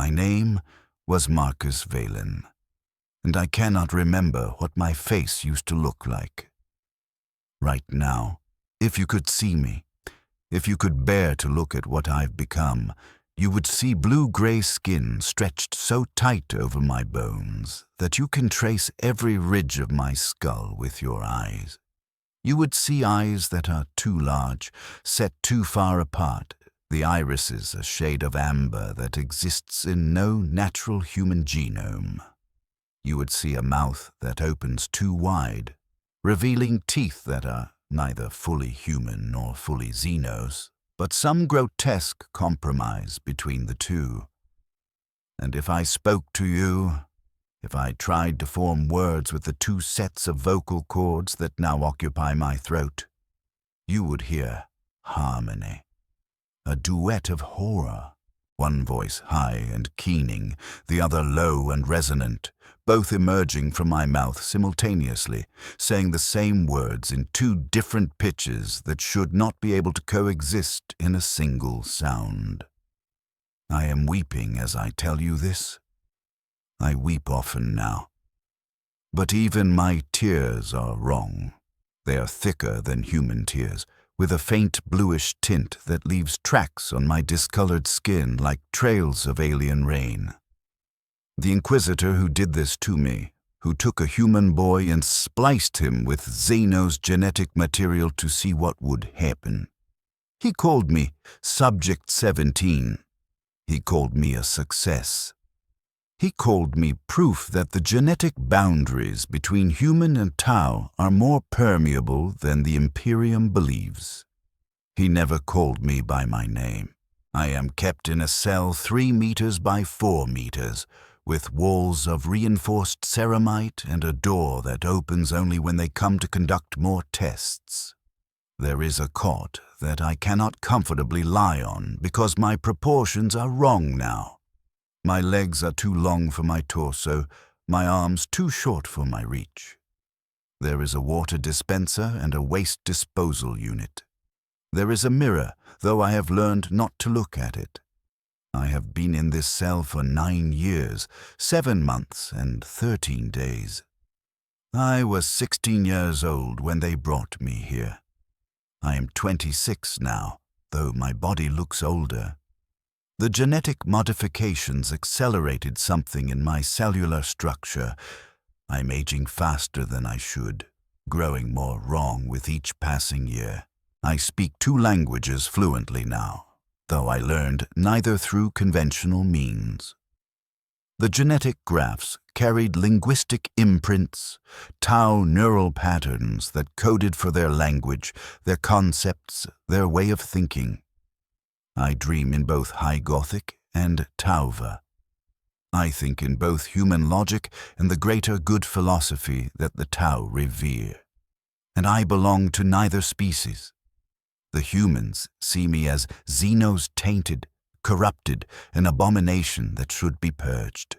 My name was Marcus Valen, and I cannot remember what my face used to look like. Right now, if you could see me, if you could bear to look at what I've become, you would see blue-gray skin stretched so tight over my bones that you can trace every ridge of my skull with your eyes. You would see eyes that are too large, set too far apart, the irises a shade of amber that exists in no natural human genome. You would see a mouth that opens too wide, revealing teeth that are neither fully human nor fully Xenos, but some grotesque compromise between the two. And if I spoke to you, if I tried to form words with the two sets of vocal cords that now occupy my throat, you would hear harmony, a duet of horror, one voice high and keening, the other low and resonant, both emerging from my mouth simultaneously, saying the same words in two different pitches that should not be able to coexist in a single sound. I am weeping as I tell you this. I weep often now. But even my tears are wrong. They are thicker than human tears, with a faint bluish tint that leaves tracks on my discolored skin like trails of alien rain. The Inquisitor who did this to me, who took a human boy and spliced him with Xenos genetic material to see what would happen. He called me Subject 17. He called me a success. He called me proof that the genetic boundaries between human and Tau are more permeable than the Imperium believes. He never called me by my name. I am kept in a cell 3 meters by 4 meters, with walls of reinforced ceramite and a door that opens only when they come to conduct more tests. There is a cot that I cannot comfortably lie on because my proportions are wrong now. My legs are too long for my torso, my arms too short for my reach. There is a water dispenser and a waste disposal unit. There is a mirror, though I have learned not to look at it. I have been in this cell for 9 years, 7 months and 13 days. I was 16 years old when they brought me here. I am 26 now, though my body looks older. The genetic modifications accelerated something in my cellular structure. I'm aging faster than I should, growing more wrong with each passing year. I speak 2 languages fluently now, though I learned neither through conventional means. The genetic graphs carried linguistic imprints, Tau neural patterns that coded for their language, their concepts, their way of thinking. I dream in both High Gothic and Tauva. I think in both human logic and the greater good philosophy that the Tau revere. And I belong to neither species. The humans see me as Xenos tainted, corrupted, an abomination that should be purged.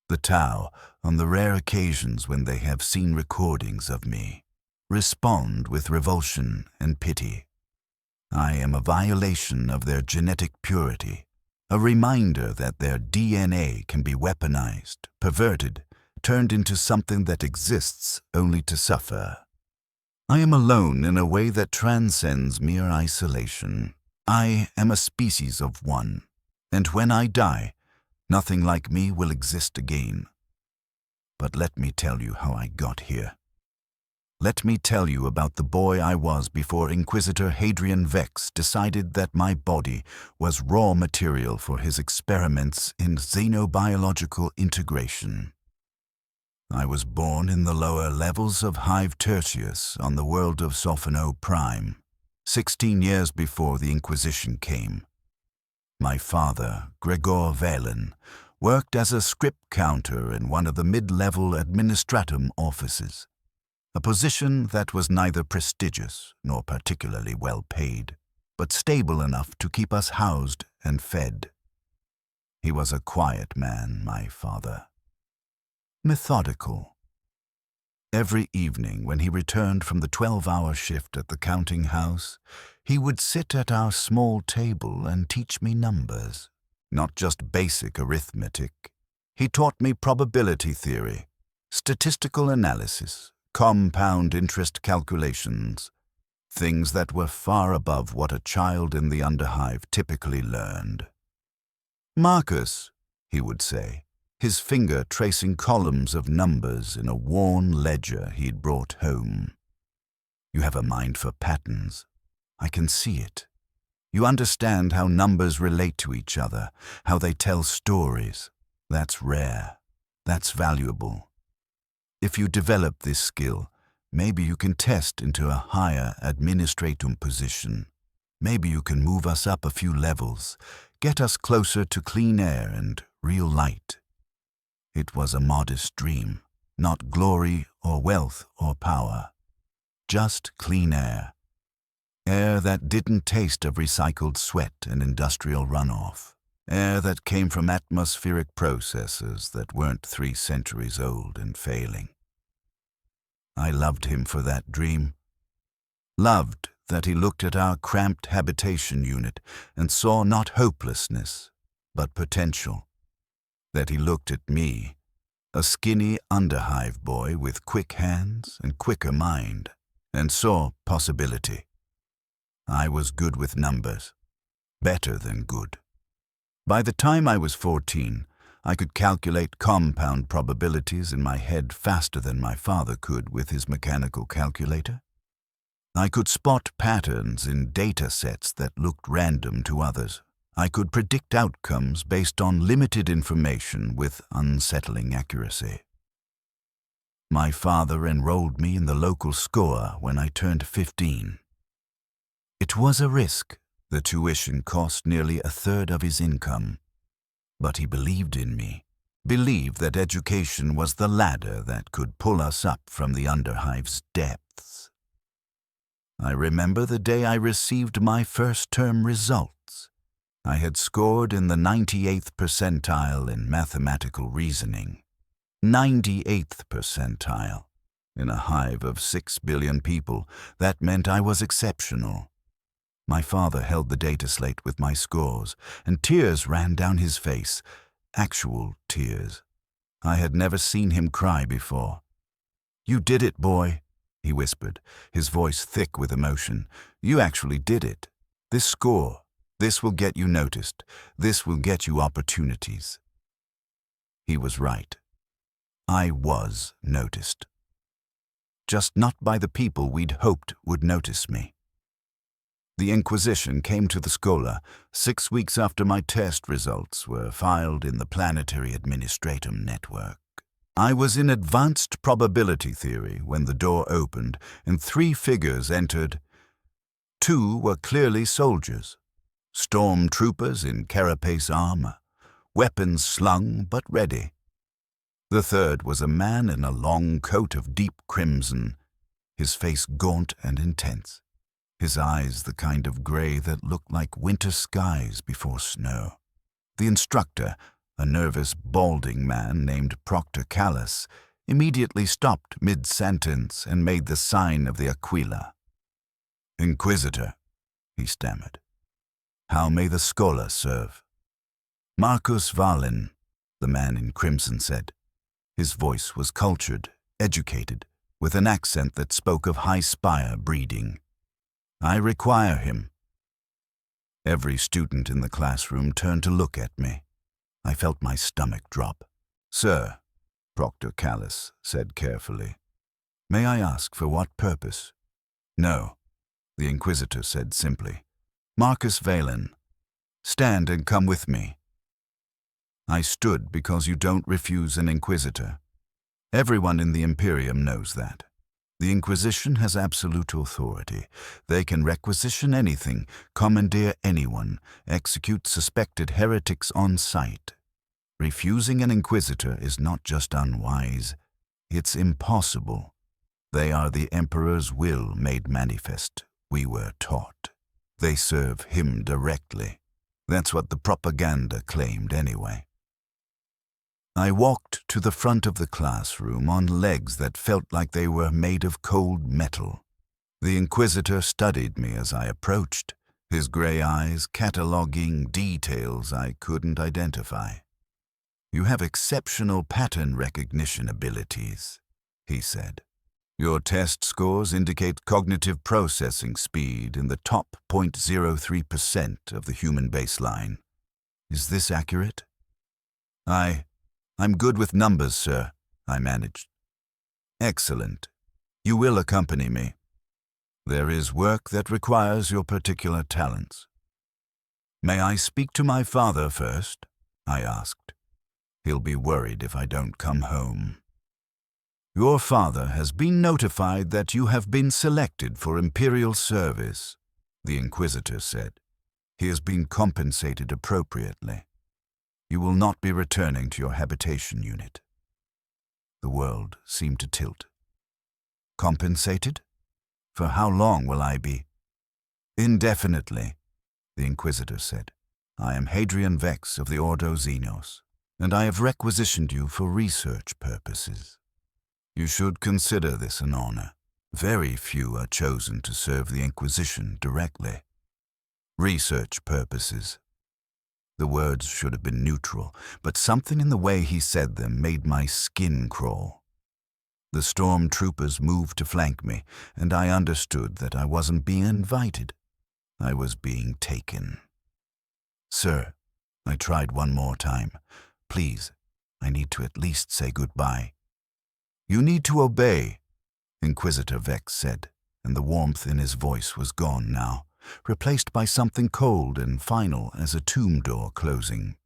The Tau, on the rare occasions when they have seen recordings of me, respond with revulsion and pity. I am a violation of their genetic purity, a reminder that their DNA can be weaponized, perverted, turned into something that exists only to suffer. I am alone in a way that transcends mere isolation. I am a species of one, and when I die, nothing like me will exist again. But let me tell you how I got here. Let me tell you about the boy I was before Inquisitor Hadrian Vex decided that my body was raw material for his experiments in xenobiological integration. I was born in the lower levels of Hive Tertius on the world of Sophino Prime, 16 years before the Inquisition came. My father, Gregor Valen, worked as a script counter in one of the mid-level administratum offices, a position that was neither prestigious nor particularly well paid, but stable enough to keep us housed and fed. He was a quiet man, my father. Methodical. Every evening when he returned from the 12-hour shift at the counting house, he would sit at our small table and teach me numbers. not just basic arithmetic. He taught me probability theory, statistical analysis, compound interest calculations, things that were far above what a child in the underhive typically learned. "Marcus," he would say, his finger tracing columns of numbers in a worn ledger he'd brought home. "You have a mind for patterns. I can see it. You understand how numbers relate to each other, how they tell stories. That's rare. That's valuable. If you develop this skill, maybe you can test into a higher administratum position. Maybe you can move us up a few levels, get us closer to clean air and real light." It was a modest dream, not glory or wealth or power. Just clean air. Air that didn't taste of recycled sweat and industrial runoff. Air that came from atmospheric processes that weren't 3 centuries old and failing. I loved him for that dream. Loved that he looked at our cramped habitation unit and saw not hopelessness, but potential. That he looked at me, a skinny underhive boy with quick hands and quicker mind, and saw possibility. I was good with numbers, better than good. By the time I was 14, I could calculate compound probabilities in my head faster than my father could with his mechanical calculator. I could spot patterns in data sets that looked random to others. I could predict outcomes based on limited information with unsettling accuracy. My father enrolled me in the local SCOA when I turned 15. It was a risk. The tuition cost nearly a third of his income. But he believed in me, believed that education was the ladder that could pull us up from the underhive's depths. I remember the day I received my first term results. I had scored in the 98th percentile in mathematical reasoning. 98th percentile. In a hive of 6 billion people, that meant I was exceptional. My father held the data slate with my scores, and tears ran down his face, actual tears. I had never seen him cry before. "You did it, boy," he whispered, his voice thick with emotion. "You actually did it. This score, this will get you noticed. This will get you opportunities." He was right. I was noticed. Just not by the people we'd hoped would notice me. The Inquisition came to the Schola 6 weeks after my test results were filed in the Planetary Administratum Network. I was in advanced probability theory when the door opened and 3 figures entered. 2 were clearly soldiers, stormtroopers in carapace armor, weapons slung but ready. The third was a man in a long coat of deep crimson, his face gaunt and intense. His eyes the kind of gray that looked like winter skies before snow. The instructor, a nervous, balding man named Proctor Callus, immediately stopped mid-sentence and made the sign of the Aquila. "Inquisitor," he stammered. "How may the Schola serve?" "Marcus Valen," the man in crimson said. His voice was cultured, educated, with an accent that spoke of high spire breeding. "I require him." Every student in the classroom turned to look at me. I felt my stomach drop. "Sir," Proctor Callus said carefully, "may I ask for what purpose?" "No," the Inquisitor said simply. "Marcus Valen, stand and come with me." I stood because you don't refuse an Inquisitor. Everyone in the Imperium knows that. The Inquisition has absolute authority. They can requisition anything, commandeer anyone, execute suspected heretics on sight. Refusing an Inquisitor is not just unwise, it's impossible. They are the Emperor's will made manifest, we were taught. They serve him directly. That's what the propaganda claimed anyway. I walked to the front of the classroom on legs that felt like they were made of cold metal. The Inquisitor studied me as I approached, his gray eyes cataloging details I couldn't identify. "You have exceptional pattern recognition abilities," he said. "Your test scores indicate cognitive processing speed in the top 0.03% of the human baseline. Is this accurate?" I'm good with numbers, sir," I managed. "Excellent. You will accompany me. There is work that requires your particular talents." "May I speak to my father first?" I asked. "He'll be worried if I don't come home." "Your father has been notified that you have been selected for Imperial service," the Inquisitor said. "He has been compensated appropriately. You will not be returning to your habitation unit." The world seemed to tilt. "Compensated? For how long will I be?" "Indefinitely," the Inquisitor said. "I am Hadrian Vex of the Ordo Xenos, and I have requisitioned you for research purposes. You should consider this an honor. Very few are chosen to serve the Inquisition directly. Research purposes." The words should have been neutral, but something in the way he said them made my skin crawl. The stormtroopers moved to flank me, and I understood that I wasn't being invited. I was being taken. "Sir," I tried one more time. "Please, I need to at least say goodbye." "You need to obey," Inquisitor Vex said, and the warmth in his voice was gone now, replaced by something cold and final as a tomb door closing.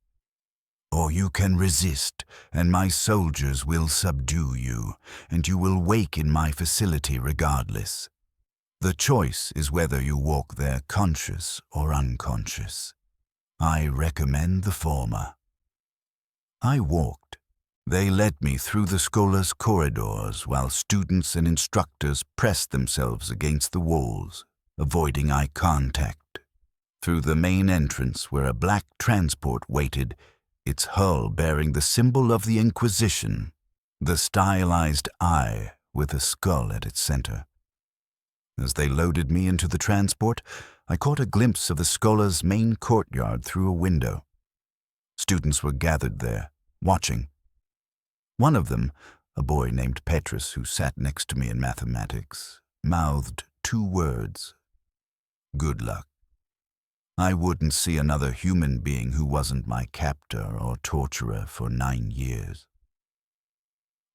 "Or you can resist, and my soldiers will subdue you, and you will wake in my facility regardless. The choice is whether you walk there conscious or unconscious. I recommend the former." I walked. They led me through the scholars' corridors while students and instructors pressed themselves against the walls, avoiding eye contact. Through the main entrance where a black transport waited, its hull bearing the symbol of the Inquisition, the stylized eye with a skull at its center. As they loaded me into the transport, I caught a glimpse of the scholars' main courtyard through a window. Students were gathered there, watching. One of them, a boy named Petrus who sat next to me in mathematics, mouthed 2 words: "Good luck." I wouldn't see another human being who wasn't my captor or torturer for 9 years.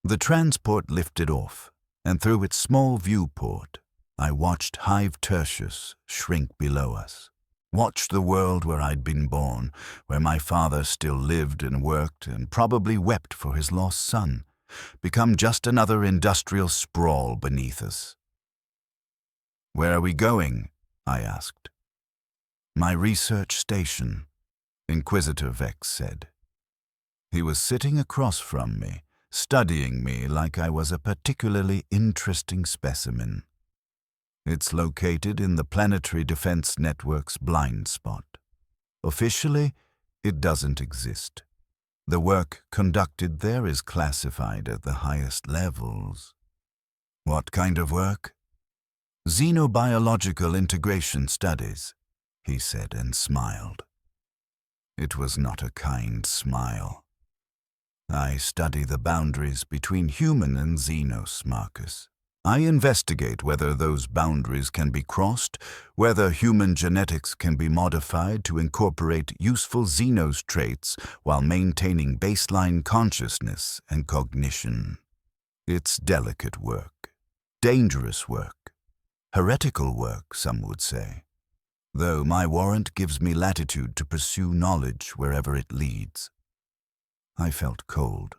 The transport lifted off, and through its small viewport, I watched Hive Tertius shrink below us, watched the world where I'd been born, where my father still lived and worked and probably wept for his lost son, become just another industrial sprawl beneath us. "Where are we going?" I asked. "My research station," Inquisitor Vex said. He was sitting across from me, studying me like I was a particularly interesting specimen. "It's located in the Planetary Defense Network's blind spot. Officially, it doesn't exist. The work conducted there is classified at the highest levels." "What kind of work?" "Xenobiological integration studies," he said and smiled. It was not a kind smile. "I study the boundaries between human and Xenos, Marcus. I investigate whether those boundaries can be crossed, whether human genetics can be modified to incorporate useful Xenos traits while maintaining baseline consciousness and cognition. It's delicate work, dangerous work, heretical work, some would say, though my warrant gives me latitude to pursue knowledge wherever it leads." I felt cold.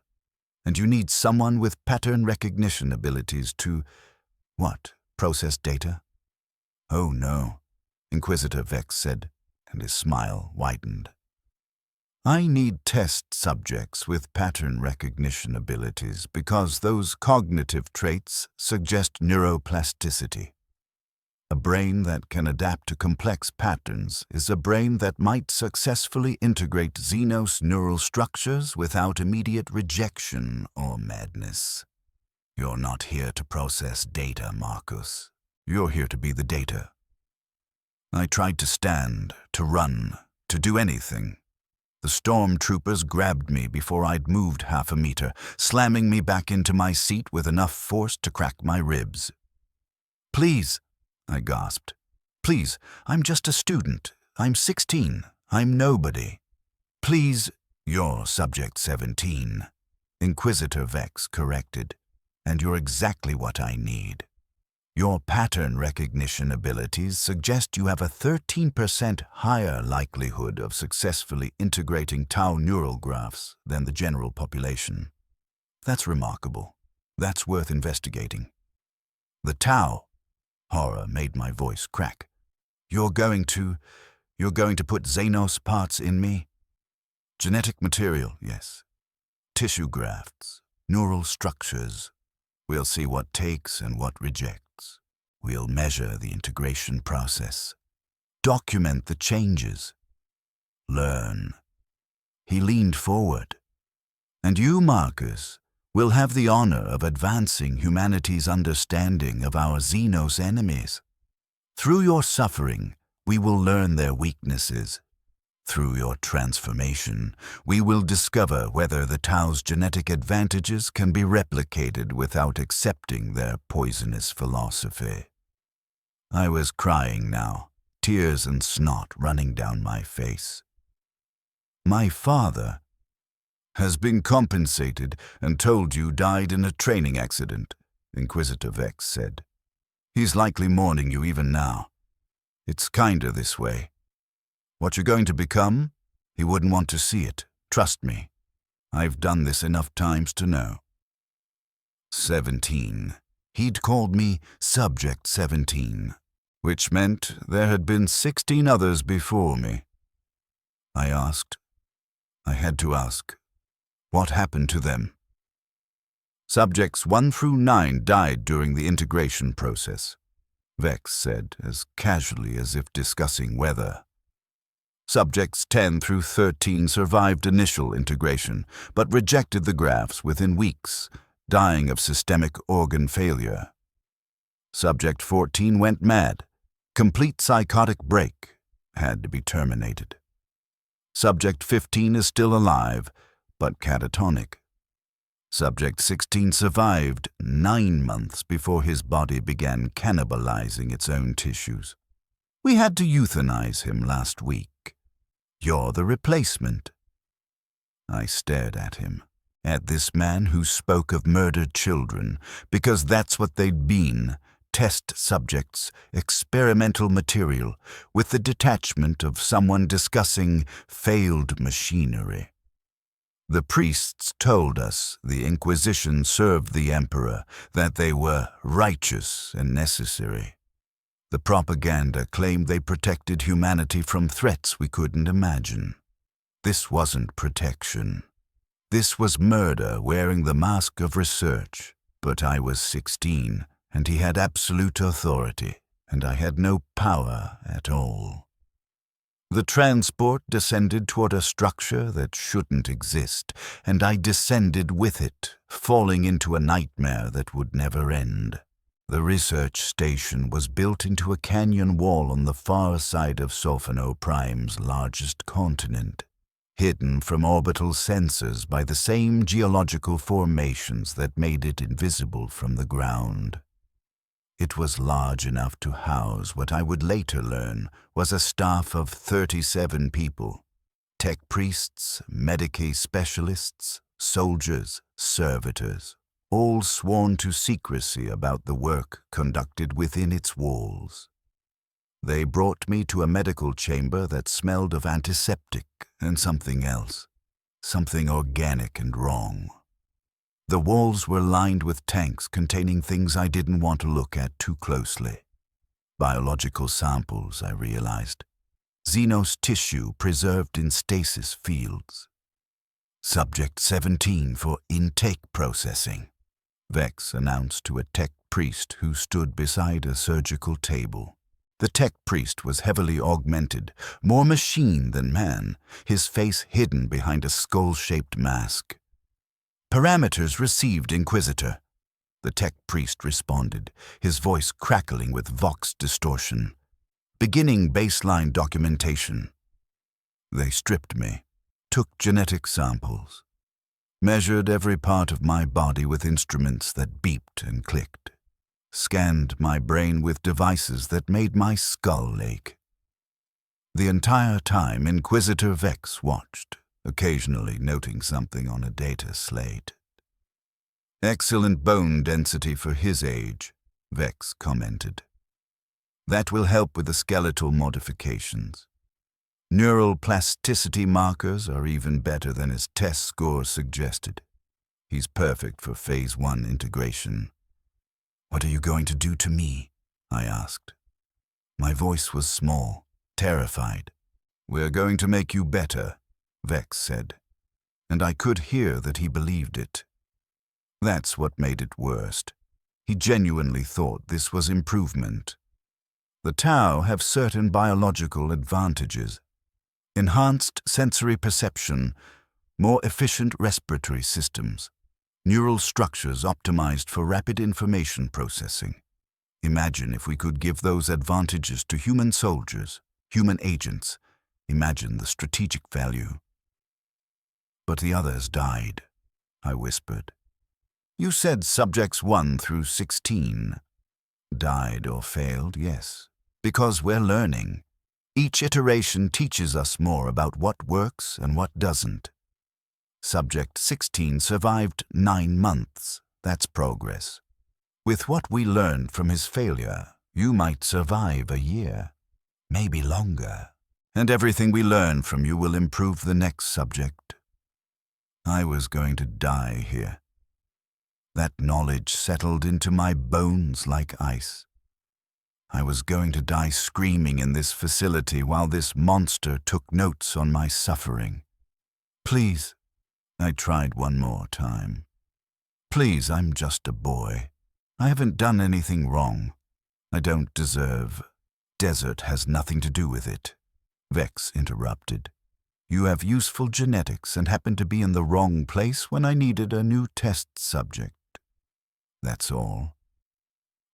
"And you need someone with pattern recognition abilities to, what, process data?" "Oh no," Inquisitor Vex said, and his smile widened. "I need test subjects with pattern recognition abilities because those cognitive traits suggest neuroplasticity. A brain that can adapt to complex patterns is a brain that might successfully integrate Xenos neural structures without immediate rejection or madness. You're not here to process data, Marcus. You're here to be the data." I tried to stand, to run, to do anything. The stormtroopers grabbed me before I'd moved half a meter, slamming me back into my seat with enough force to crack my ribs. "Please," I gasped. "Please, I'm just a student. I'm 16. I'm nobody. Please." "You're Subject 17, Inquisitor Vex corrected, and you're exactly what I need. Your pattern recognition abilities suggest you have a 13% higher likelihood of successfully integrating tau neural graphs than the general population. That's remarkable. That's worth investigating." "The tau," horror made my voice crack. You're going to put Xenos parts in me?" "Genetic material, yes. Tissue grafts, neural structures. We'll see what takes and what rejects. We'll measure the integration process. Document the changes. Learn." He leaned forward. "And you, Marcus, will have the honor of advancing humanity's understanding of our Xenos enemies. Through your suffering, we will learn their weaknesses. Through your transformation, we will discover whether the Tau's genetic advantages can be replicated without accepting their poisonous philosophy." I was crying now, tears and snot running down my face. "My father has been compensated and told you died in a training accident," Inquisitor Vex said. "He's likely mourning you even now. It's kinder this way. What you're going to become, he wouldn't want to see it. Trust me. I've done this enough times to know." 17. He'd called me Subject 17, which meant there had been 16 others before me. I had to ask, what happened to them? "Subjects 1 through 9 died during the integration process," Vex said, as casually as if discussing weather. "Subjects 10 through 13 survived initial integration, but rejected the grafts within weeks, dying of systemic organ failure. Subject 14 went mad. Complete psychotic break, had to be terminated. Subject 15 is still alive, but catatonic. Subject 16 survived 9 months before his body began cannibalizing its own tissues. We had to euthanize him last week. You're the replacement." I stared at him, at this man who spoke of murdered children, because that's what they'd been, test subjects, experimental material, with the detachment of someone discussing failed machinery. The priests told us the Inquisition served the Emperor, that they were righteous and necessary. The propaganda claimed they protected humanity from threats we couldn't imagine. This wasn't protection. This was murder wearing the mask of research. But I was 16, and he had absolute authority, and I had no power at all. The transport descended toward a structure that shouldn't exist, and I descended with it, falling into a nightmare that would never end. The research station was built into a canyon wall on the far side of Solfano Prime's largest continent, hidden from orbital sensors by the same geological formations that made it invisible from the ground. It was large enough to house what I would later learn was a staff of 37 people: tech priests, Medicaid specialists, soldiers, servitors, all sworn to secrecy about the work conducted within its walls. They brought me to a medical chamber that smelled of antiseptic and something else, something organic and wrong. The walls were lined with tanks containing things I didn't want to look at too closely. Biological samples, I realized. Xenos tissue preserved in stasis fields. Subject 17 for intake processing, Vex announced to a tech priest who stood beside a surgical table. The tech priest was heavily augmented, more machine than man, his face hidden behind a skull-shaped mask. "Parameters received, Inquisitor," the tech priest responded, his voice crackling with vox distortion. beginning baseline documentation. They stripped me, took genetic samples, measured every part of my body with instruments that beeped and clicked, scanned my brain with devices that made my skull ache. The entire time, Inquisitor Vex watched, occasionally noting something on a data slate. "Excellent bone density for his age," Vex commented. "That will help with the skeletal modifications. Neural plasticity markers are even better than his test scores suggested. He's perfect for Phase 1 integration." "What are you going to do to me?" I asked. My voice was small, terrified. "We're going to make you better," Vex said, and I could hear that he believed it. That's what made it worst. He genuinely thought this was improvement. The Tau have certain biological advantages: enhanced sensory perception, more efficient respiratory systems, neural structures optimized for rapid information processing. Imagine if we could give those advantages to human soldiers, human agents. Imagine the strategic value. "But the others died," I whispered. "You said subjects 1 through 16. Died or failed, yes. Because we're learning. Each iteration teaches us more about what works and what doesn't. Subject 16 survived 9 months. That's progress. With what we learned from his failure, you might survive a year, maybe longer. And everything we learn from you will improve the next subject." I was going to die here. That knowledge settled into my bones like ice. I was going to die screaming in this facility while this monster took notes on my suffering. "Please," I tried one more time. "Please, I'm just a boy. I haven't done anything wrong. I don't deserve." "Desert has nothing to do with it," Vex interrupted. "You have useful genetics and happened to be in the wrong place when I needed a new test subject. That's all.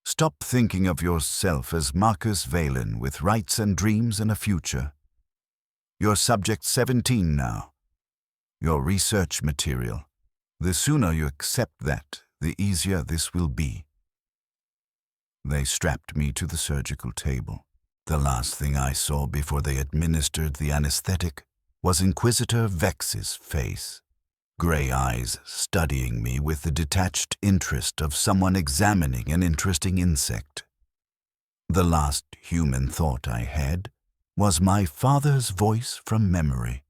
Stop thinking of yourself as Marcus Valen with rights and dreams and a future. You're subject 17 now. Your research material. The sooner you accept that, the easier this will be." They strapped me to the surgical table. The last thing I saw before they administered the anesthetic was Inquisitor Vex's face, gray eyes studying me with the detached interest of someone examining an interesting insect. The last human thought I had was my father's voice from memory.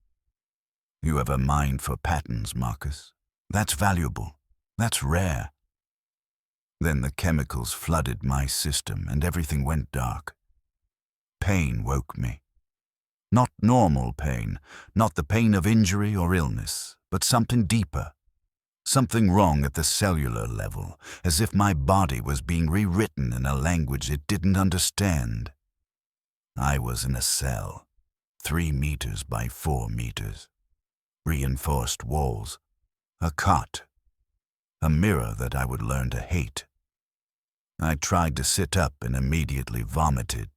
"You have a mind for patterns, Marcus. That's valuable. That's rare." Then the chemicals flooded my system and everything went dark. Pain woke me. Not normal pain, not the pain of injury or illness, but something deeper. Something wrong at the cellular level, as if my body was being rewritten in a language it didn't understand. I was in a cell, 3 meters by 4 meters. Reinforced walls, a cot, a mirror that I would learn to hate. I tried to sit up and immediately vomited.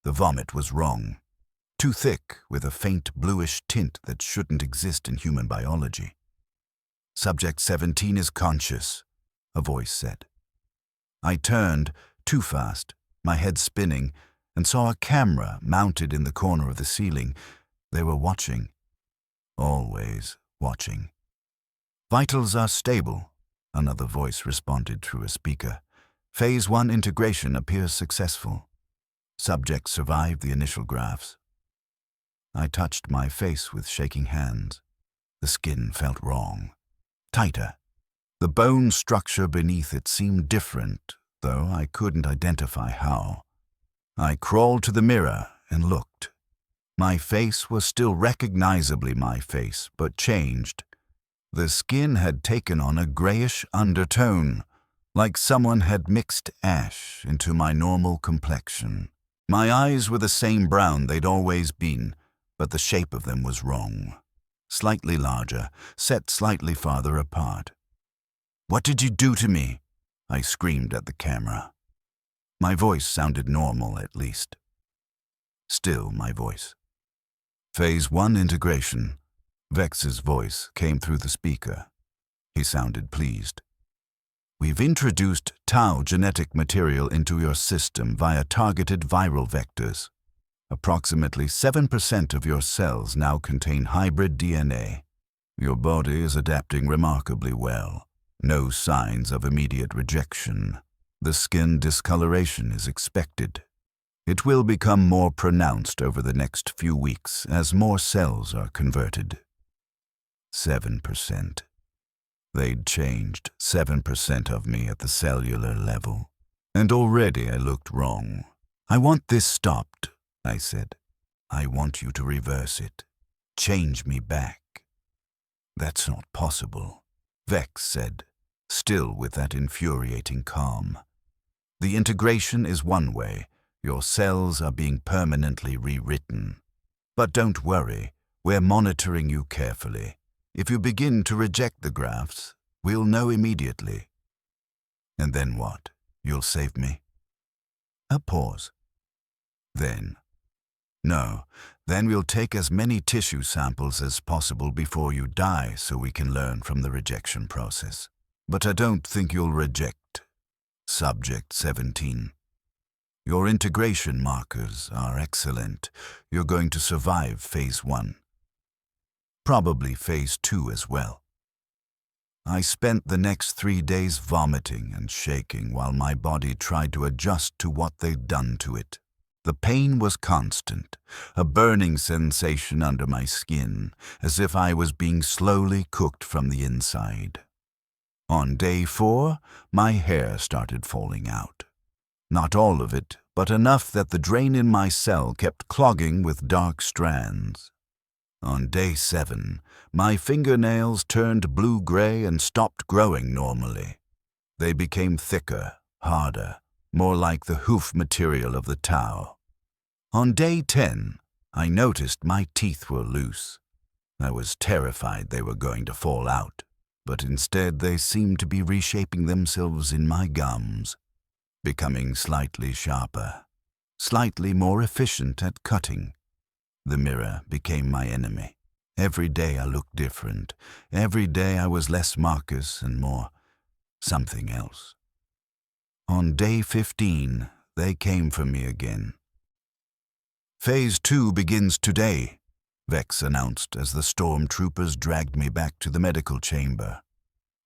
The vomit was wrong. Too thick, with a faint bluish tint that shouldn't exist in human biology. "Subject 17 is conscious," a voice said. I turned, too fast, my head spinning, and saw a camera mounted in the corner of the ceiling. They were watching. Always watching. "Vitals are stable," another voice responded through a speaker. "Phase 1 integration appears successful. Subject survived the initial grafts." I touched my face with shaking hands. The skin felt wrong. Tighter. The bone structure beneath it seemed different, though I couldn't identify how. I crawled to the mirror and looked. My face was still recognizably my face, but changed. The skin had taken on a grayish undertone, like someone had mixed ash into my normal complexion. My eyes were the same brown they'd always been, but the shape of them was wrong. Slightly larger, set slightly farther apart. "What did you do to me?" I screamed at the camera. My voice sounded normal, at least. Still my voice. Phase 1 integration. Vex's voice came through the speaker. He sounded pleased. We've introduced tau genetic material into your system via targeted viral vectors. Approximately 7% of your cells now contain hybrid DNA. Your body is adapting remarkably well. No signs of immediate rejection. The skin discoloration is expected. It will become more pronounced over the next few weeks as more cells are converted. 7%. They'd changed 7% of me at the cellular level. And already I looked wrong. I want this stopped, I said. I want you to reverse it. Change me back. That's not possible, Vex said, still with that infuriating calm. The integration is one way. Your cells are being permanently rewritten. But don't worry, we're monitoring you carefully. If you begin to reject the grafts, we'll know immediately. And then what? You'll save me? A pause. Then we'll take as many tissue samples as possible before you die so we can learn from the rejection process. But I don't think you'll reject. Subject 17. Your integration markers are excellent. You're going to survive Phase 1. Probably Phase 2 as well. I spent the next 3 days vomiting and shaking while my body tried to adjust to what they'd done to it. The pain was constant, a burning sensation under my skin, as if I was being slowly cooked from the inside. On day 4, my hair started falling out. Not all of it, but enough that the drain in my cell kept clogging with dark strands. On day 7, my fingernails turned blue-gray and stopped growing normally. They became thicker, harder, more like the hoof material of the tau. On day 10, I noticed my teeth were loose. I was terrified they were going to fall out, but instead they seemed to be reshaping themselves in my gums, becoming slightly sharper, slightly more efficient at cutting. The mirror became my enemy. Every day I looked different. Every day I was less Marcus and more something else. On day 15, they came for me again. Phase 2 begins today, Vex announced as the stormtroopers dragged me back to the medical chamber.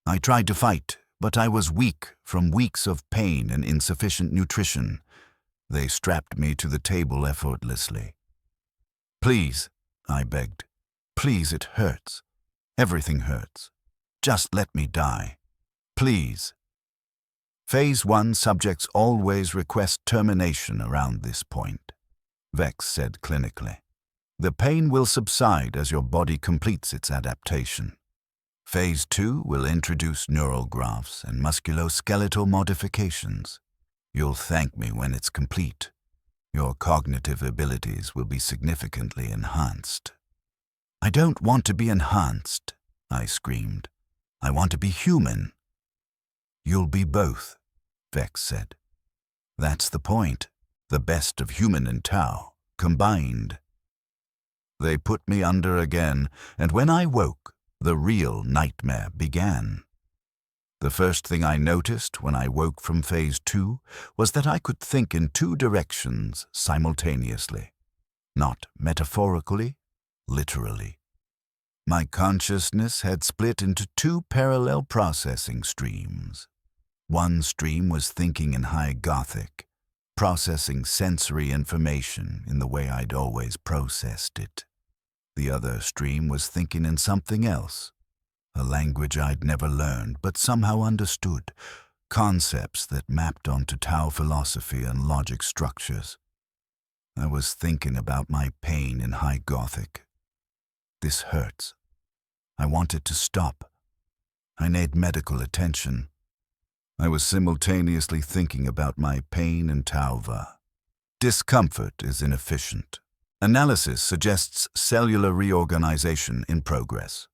I tried to fight, but I was weak from weeks of pain and insufficient nutrition. They strapped me to the table effortlessly. Please, I begged. Please, it hurts. Everything hurts. Just let me die. Please. Phase 1 subjects always request termination around this point, Vex said clinically. The pain will subside as your body completes its adaptation. Phase 2 will introduce neural grafts and musculoskeletal modifications. You'll thank me when it's complete. Your cognitive abilities will be significantly enhanced. I don't want to be enhanced, I screamed. I want to be human. You'll be both, Vex said. That's the point, the best of human and tau, combined. They put me under again, and when I woke, the real nightmare began. The first thing I noticed when I woke from Phase 2 was that I could think in 2 directions simultaneously. Not metaphorically, literally. My consciousness had split into 2 parallel processing streams. One stream was thinking in High Gothic, processing sensory information in the way I'd always processed it. The other stream was thinking in something else, a language I'd never learned but somehow understood, concepts that mapped onto Tau philosophy and logic structures. I was thinking about my pain in High Gothic. This hurts. I want it to stop. I need medical attention. I was simultaneously thinking about my pain in Tauva. Discomfort is inefficient. Analysis suggests cellular reorganization in progress.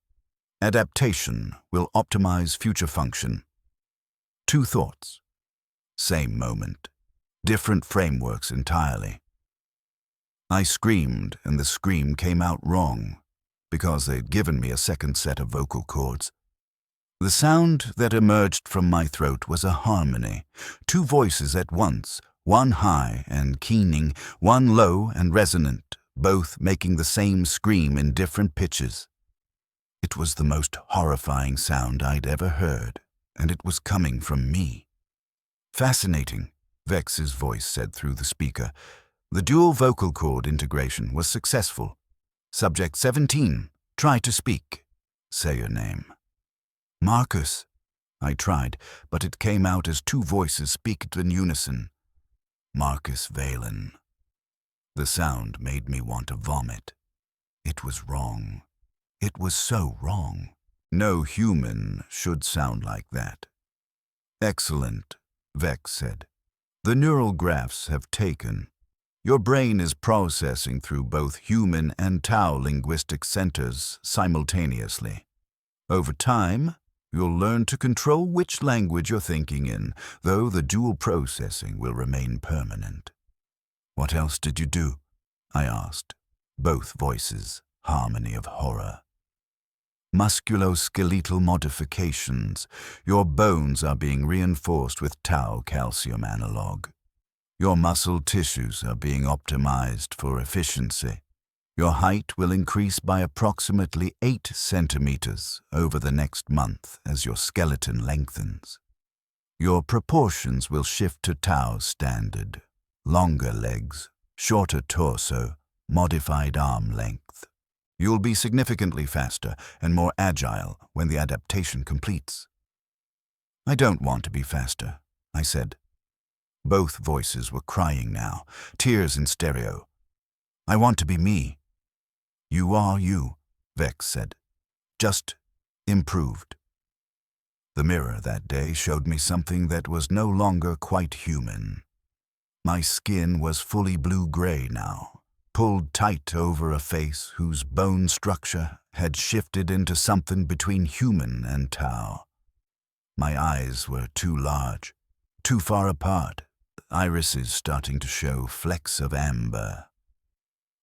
Adaptation will optimize future function. 2 thoughts. Same moment. Different frameworks entirely. I screamed, and the scream came out wrong, because they'd given me a second set of vocal cords. The sound that emerged from my throat was a harmony, two voices at once, one high and keening, one low and resonant, both making the same scream in different pitches. It was the most horrifying sound I'd ever heard, and it was coming from me. "Fascinating," Vex's voice said through the speaker. "The dual vocal cord integration was successful. Subject 17, try to speak. Say your name." "Marcus." I tried, but it came out as two voices speaking in unison. "Marcus Valen." The sound made me want to vomit. It was wrong. It was so wrong. No human should sound like that. "Excellent," Vex said. "The neural graphs have taken. Your brain is processing through both human and Tau linguistic centers simultaneously. Over time, you'll learn to control which language you're thinking in, though the dual processing will remain permanent." "What else did you do?" I asked. Both voices, harmony of horror. "Musculoskeletal modifications. Your bones are being reinforced with Tau calcium analog. Your muscle tissues are being optimized for efficiency. Your height will increase by approximately 8 centimeters over the next month as your skeleton lengthens. Your proportions will shift to Tau standard. Longer legs, shorter torso, modified arm length. You'll be significantly faster and more agile when the adaptation completes." "I don't want to be faster," I said. Both voices were crying now, tears in stereo. "I want to be me." "You are you," Vex said. "Just improved." The mirror that day showed me something that was no longer quite human. My skin was fully blue-gray now, pulled tight over a face whose bone structure had shifted into something between human and Tau. My eyes were too large, too far apart, irises starting to show flecks of amber.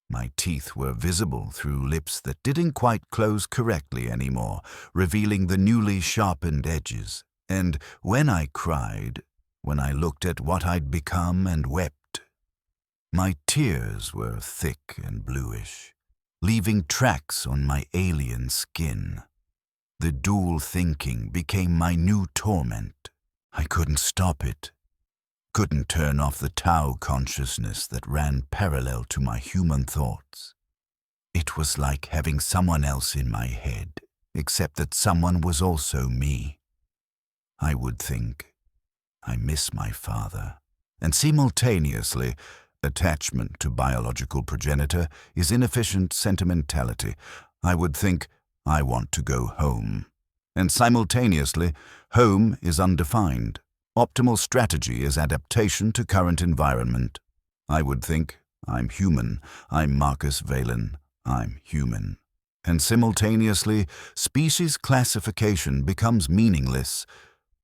My teeth were visible through lips that didn't quite close correctly anymore, revealing the newly sharpened edges. And when I cried, when I looked at what I'd become and wept, my tears were thick and bluish, leaving tracks on my alien skin. The dual thinking became my new torment. I couldn't stop it. Couldn't turn off the Tau consciousness that ran parallel to my human thoughts. It was like having someone else in my head, except that someone was also me. I would think, I miss my father, and simultaneously, attachment to biological progenitor is inefficient sentimentality. I would think, I want to go home. And simultaneously, home is undefined. Optimal strategy is adaptation to current environment. I would think, I'm human, I'm Marcus Valen, I'm human. And simultaneously, species classification becomes meaningless.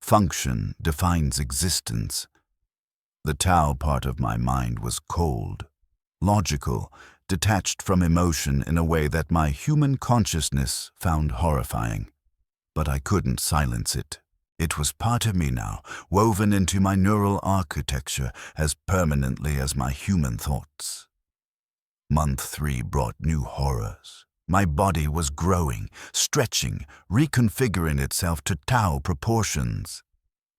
Function defines existence. The Tau part of my mind was cold, logical, detached from emotion in a way that my human consciousness found horrifying. But I couldn't silence it. It was part of me now, woven into my neural architecture as permanently as my human thoughts. Month 3 brought new horrors. My body was growing, stretching, reconfiguring itself to Tau proportions.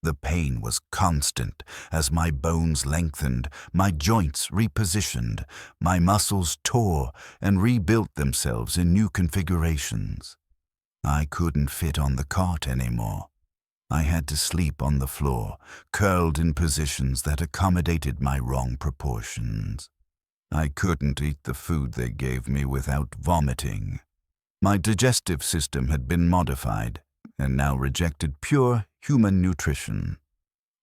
The pain was constant as my bones lengthened, my joints repositioned, my muscles tore and rebuilt themselves in new configurations. I couldn't fit on the cot anymore. I had to sleep on the floor, curled in positions that accommodated my wrong proportions. I couldn't eat the food they gave me without vomiting. My digestive system had been modified and now rejected pure human nutrition.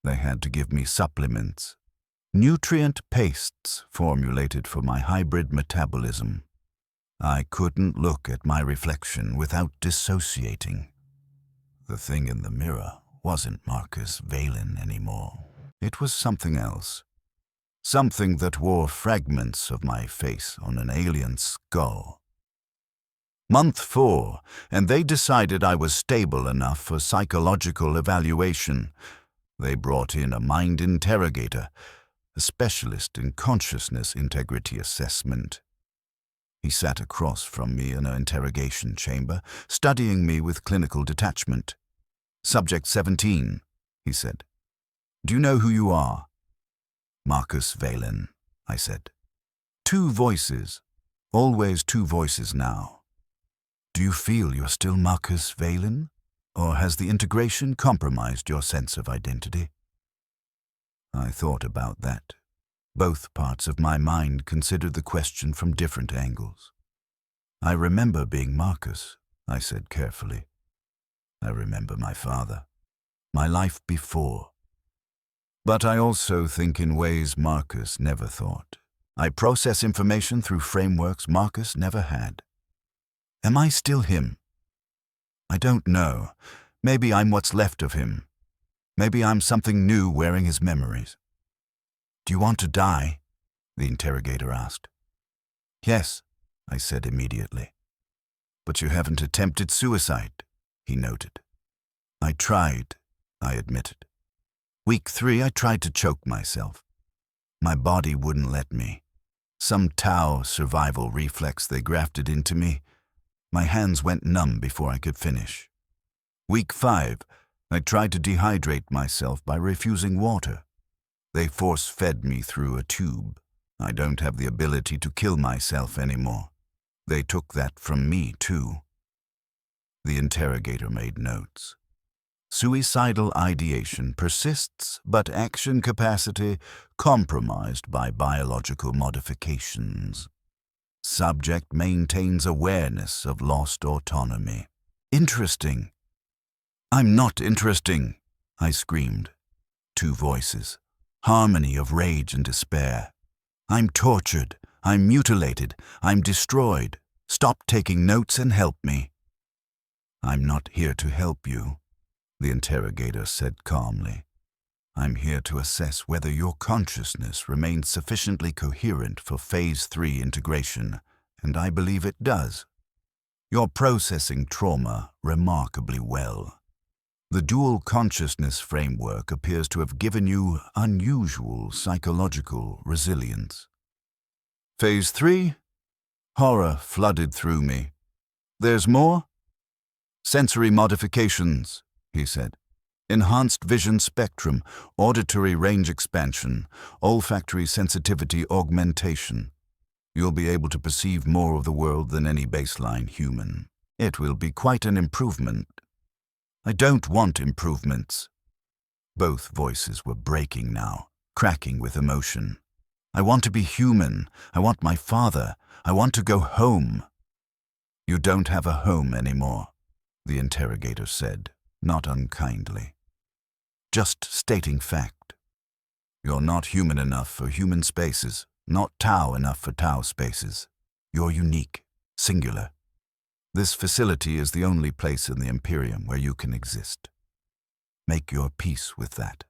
They had to give me supplements, nutrient pastes formulated for my hybrid metabolism. I couldn't look at my reflection without dissociating. The thing in the mirror wasn't Marcus Valen anymore. It was something else. something that wore fragments of my face on an alien skull. Month 4, and they decided I was stable enough for psychological evaluation. They brought in a mind interrogator, a specialist in consciousness integrity assessment. He sat across from me in an interrogation chamber, studying me with clinical detachment. "Subject 17, he said. "Do you know who you are?" "Marcus Valen," I said. "Two voices. Always two voices now. Do you feel you're still Marcus Valen? Or has the integration compromised your sense of identity?" I thought about that. Both parts of my mind considered the question from different angles. "I remember being Marcus," I said carefully. "I remember my father, my life before. But I also think in ways Marcus never thought. I process information through frameworks Marcus never had. Am I still him? I don't know. Maybe I'm what's left of him. Maybe I'm something new wearing his memories." "Do you want to die?" the interrogator asked. "Yes," I said immediately. "But you haven't attempted suicide," he noted. "I tried," I admitted. Week 3, I tried to choke myself. My body wouldn't let me. Some Tau survival reflex they grafted into me. My hands went numb before I could finish. Week 5, I tried to dehydrate myself by refusing water. They force-fed me through a tube. I don't have the ability to kill myself anymore. They took that from me, too. The interrogator made notes. Suicidal ideation persists, but action capacity compromised by biological modifications. Subject maintains awareness of lost autonomy. Interesting. "I'm not interesting," I screamed. Two voices. Harmony of rage and despair. "I'm tortured. I'm mutilated. I'm destroyed. Stop taking notes and help me." "I'm not here to help you," the interrogator said calmly. "I'm here to assess whether your consciousness remains sufficiently coherent for Phase 3 integration, and I believe it does. You're processing trauma remarkably well. The dual consciousness framework appears to have given you unusual psychological resilience." Phase 3? Horror flooded through me. "There's more?" "Sensory modifications," he said. "Enhanced vision spectrum, auditory range expansion, olfactory sensitivity augmentation. You'll be able to perceive more of the world than any baseline human. It will be quite an improvement." "I don't want improvements." Both voices were breaking now, cracking with emotion. "I want to be human. I want my father. I want to go home." "You don't have a home anymore," the interrogator said, not unkindly. "Just stating fact. You're not human enough for human spaces, not Tau enough for Tau spaces. You're unique, singular. This facility is the only place in the Imperium where you can exist. Make your peace with that."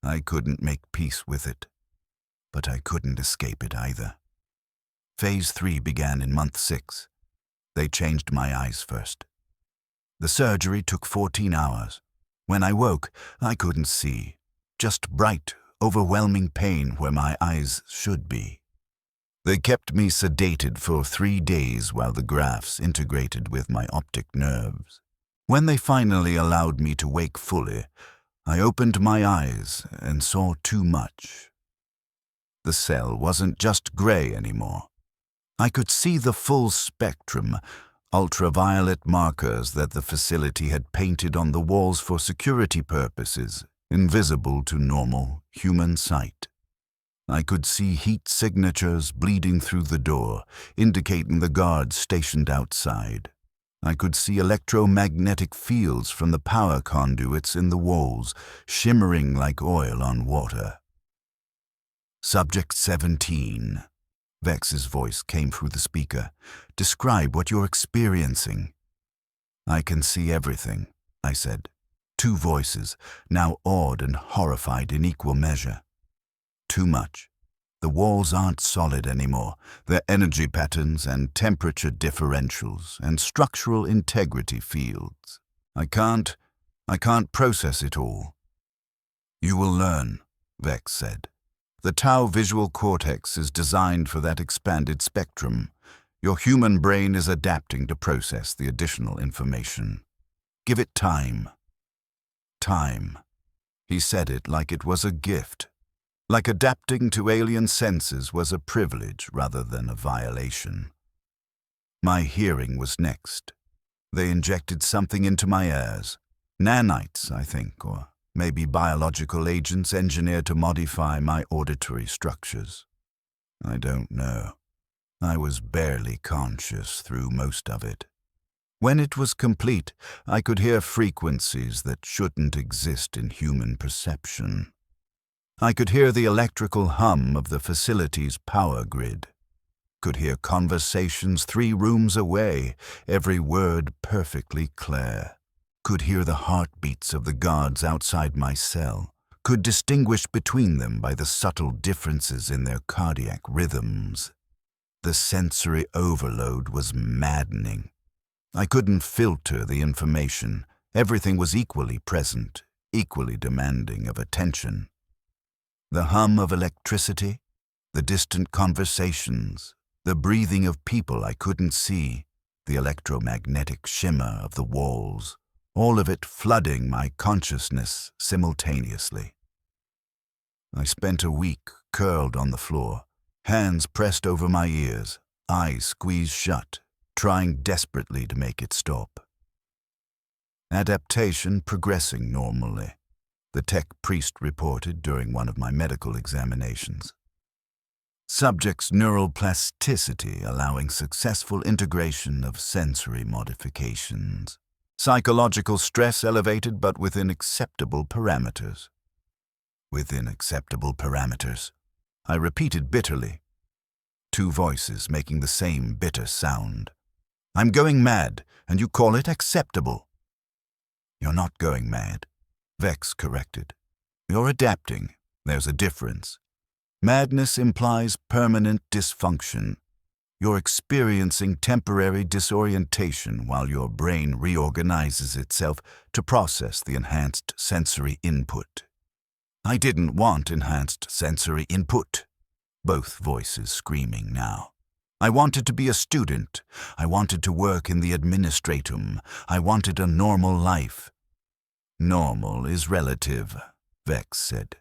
I couldn't make peace with it, but I couldn't escape it either. Phase 3 began in month 6. They changed my eyes first. The surgery took 14 hours. When I woke, I couldn't see. Just bright, overwhelming pain where my eyes should be. They kept me sedated for 3 days while the grafts integrated with my optic nerves. When they finally allowed me to wake fully, I opened my eyes and saw too much. The cell wasn't just gray anymore. I could see the full spectrum, ultraviolet markers that the facility had painted on the walls for security purposes, invisible to normal human sight. I could see heat signatures bleeding through the door, indicating the guards stationed outside. I could see electromagnetic fields from the power conduits in the walls, shimmering like oil on water. "Subject 17. Vex's voice came through the speaker. "Describe what you're experiencing." "I can see everything," I said. Two voices, now awed and horrified in equal measure. too much. The walls aren't solid anymore. Their energy patterns and temperature differentials and structural integrity fields. I can't process it all. You will learn, Vex said. The Tau visual cortex is designed for that expanded spectrum. Your human brain is adapting to process the additional information. Give it time. Time. He said it like it was a gift. Like adapting to alien senses was a privilege rather than a violation. My hearing was next. They injected something into my ears. Nanites, I think, or maybe biological agents engineered to modify my auditory structures. I don't know. I was barely conscious through most of it. When it was complete, I could hear frequencies that shouldn't exist in human perception. I could hear the electrical hum of the facility's power grid. Could hear conversations 3 rooms away, every word perfectly clear. Could hear the heartbeats of the guards outside my cell. Could distinguish between them by the subtle differences in their cardiac rhythms. The sensory overload was maddening. I couldn't filter the information. Everything was equally present, equally demanding of attention. The hum of electricity, the distant conversations, the breathing of people I couldn't see, the electromagnetic shimmer of the walls, all of it flooding my consciousness simultaneously. I spent a week curled on the floor, hands pressed over my ears, eyes squeezed shut, trying desperately to make it stop. Adaptation progressing normally, the tech priest reported during one of my medical examinations. Subject's neural plasticity allowing successful integration of sensory modifications. Psychological stress elevated but within acceptable parameters. Within acceptable parameters, I repeated bitterly. 2 voices making the same bitter sound. I'm going mad, and you call it acceptable. You're not going mad, Vex corrected. You're adapting. There's a difference. Madness implies permanent dysfunction. You're experiencing temporary disorientation while your brain reorganizes itself to process the enhanced sensory input. I didn't want enhanced sensory input. Both voices screaming now. I wanted to be a student. I wanted to work in the administratum. I wanted a normal life. Normal is relative, Vex said.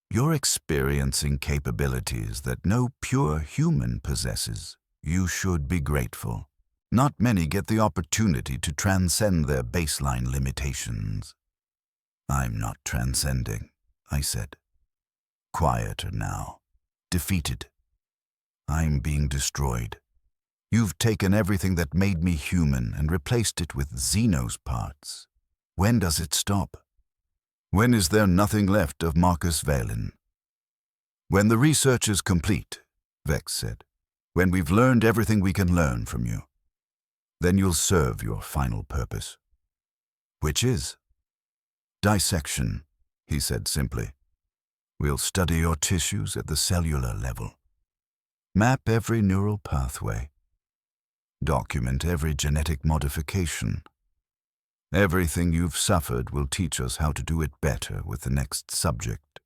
You're experiencing capabilities that no pure human possesses. You should be grateful. Not many get the opportunity to transcend their baseline limitations. I'm not transcending, I said. Quieter now. Defeated. I'm being destroyed. You've taken everything that made me human and replaced it with Xenos parts. When does it stop? When is there nothing left of Marcus Valen? When the research is complete, Vex said. When we've learned everything we can learn from you. Then you'll serve your final purpose. Which is? Dissection, he said simply. We'll study your tissues at the cellular level. Map every neural pathway. Document every genetic modification. Everything you've suffered will teach us how to do it better with the next subject.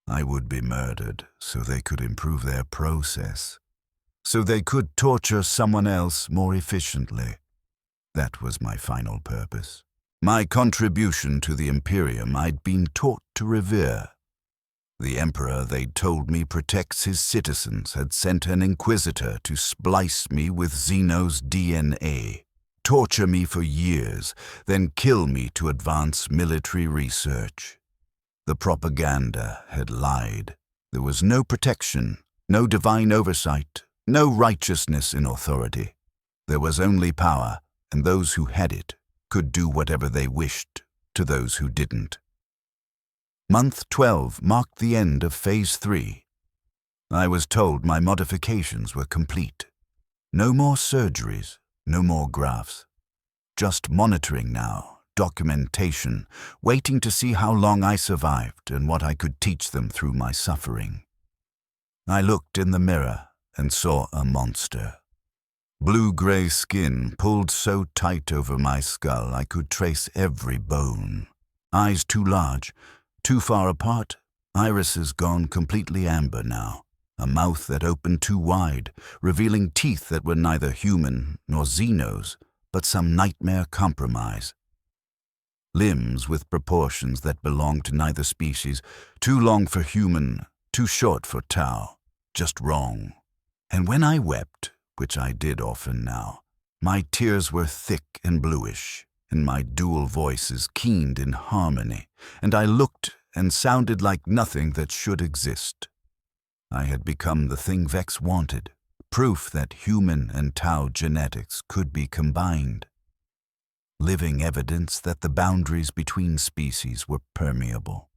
I would be murdered so they could improve their process, so they could torture someone else more efficiently. That was my final purpose. My contribution to the Imperium I'd been taught to revere. The Emperor, they'd told me, protects his citizens, had sent an Inquisitor to splice me with Xeno's DNA, torture me for years, then kill me to advance military research. The propaganda had lied. There was no protection, no divine oversight, no righteousness in authority. There was only power, and those who had it could do whatever they wished to those who didn't. Month 12 marked the end of Phase 3. I was told my modifications were complete. No more surgeries, no more grafts. Just monitoring now documentation, waiting to see how long I survived and what I could teach them through my suffering. I looked in the mirror and saw a monster. Blue-gray skin pulled so tight over my skull I could trace every bone. Eyes too large, too far apart, irises gone completely amber now. A mouth that opened too wide, revealing teeth that were neither human nor Xenos, but some nightmare compromise. Limbs with proportions that belonged to neither species, too long for human, too short for Tau, just wrong. And when I wept, which I did often now, my tears were thick and bluish, and my dual voices keened in harmony, and I looked and sounded like nothing that should exist. I had become the thing Vex wanted, proof that human and Tau genetics could be combined. Living evidence that the boundaries between species were permeable.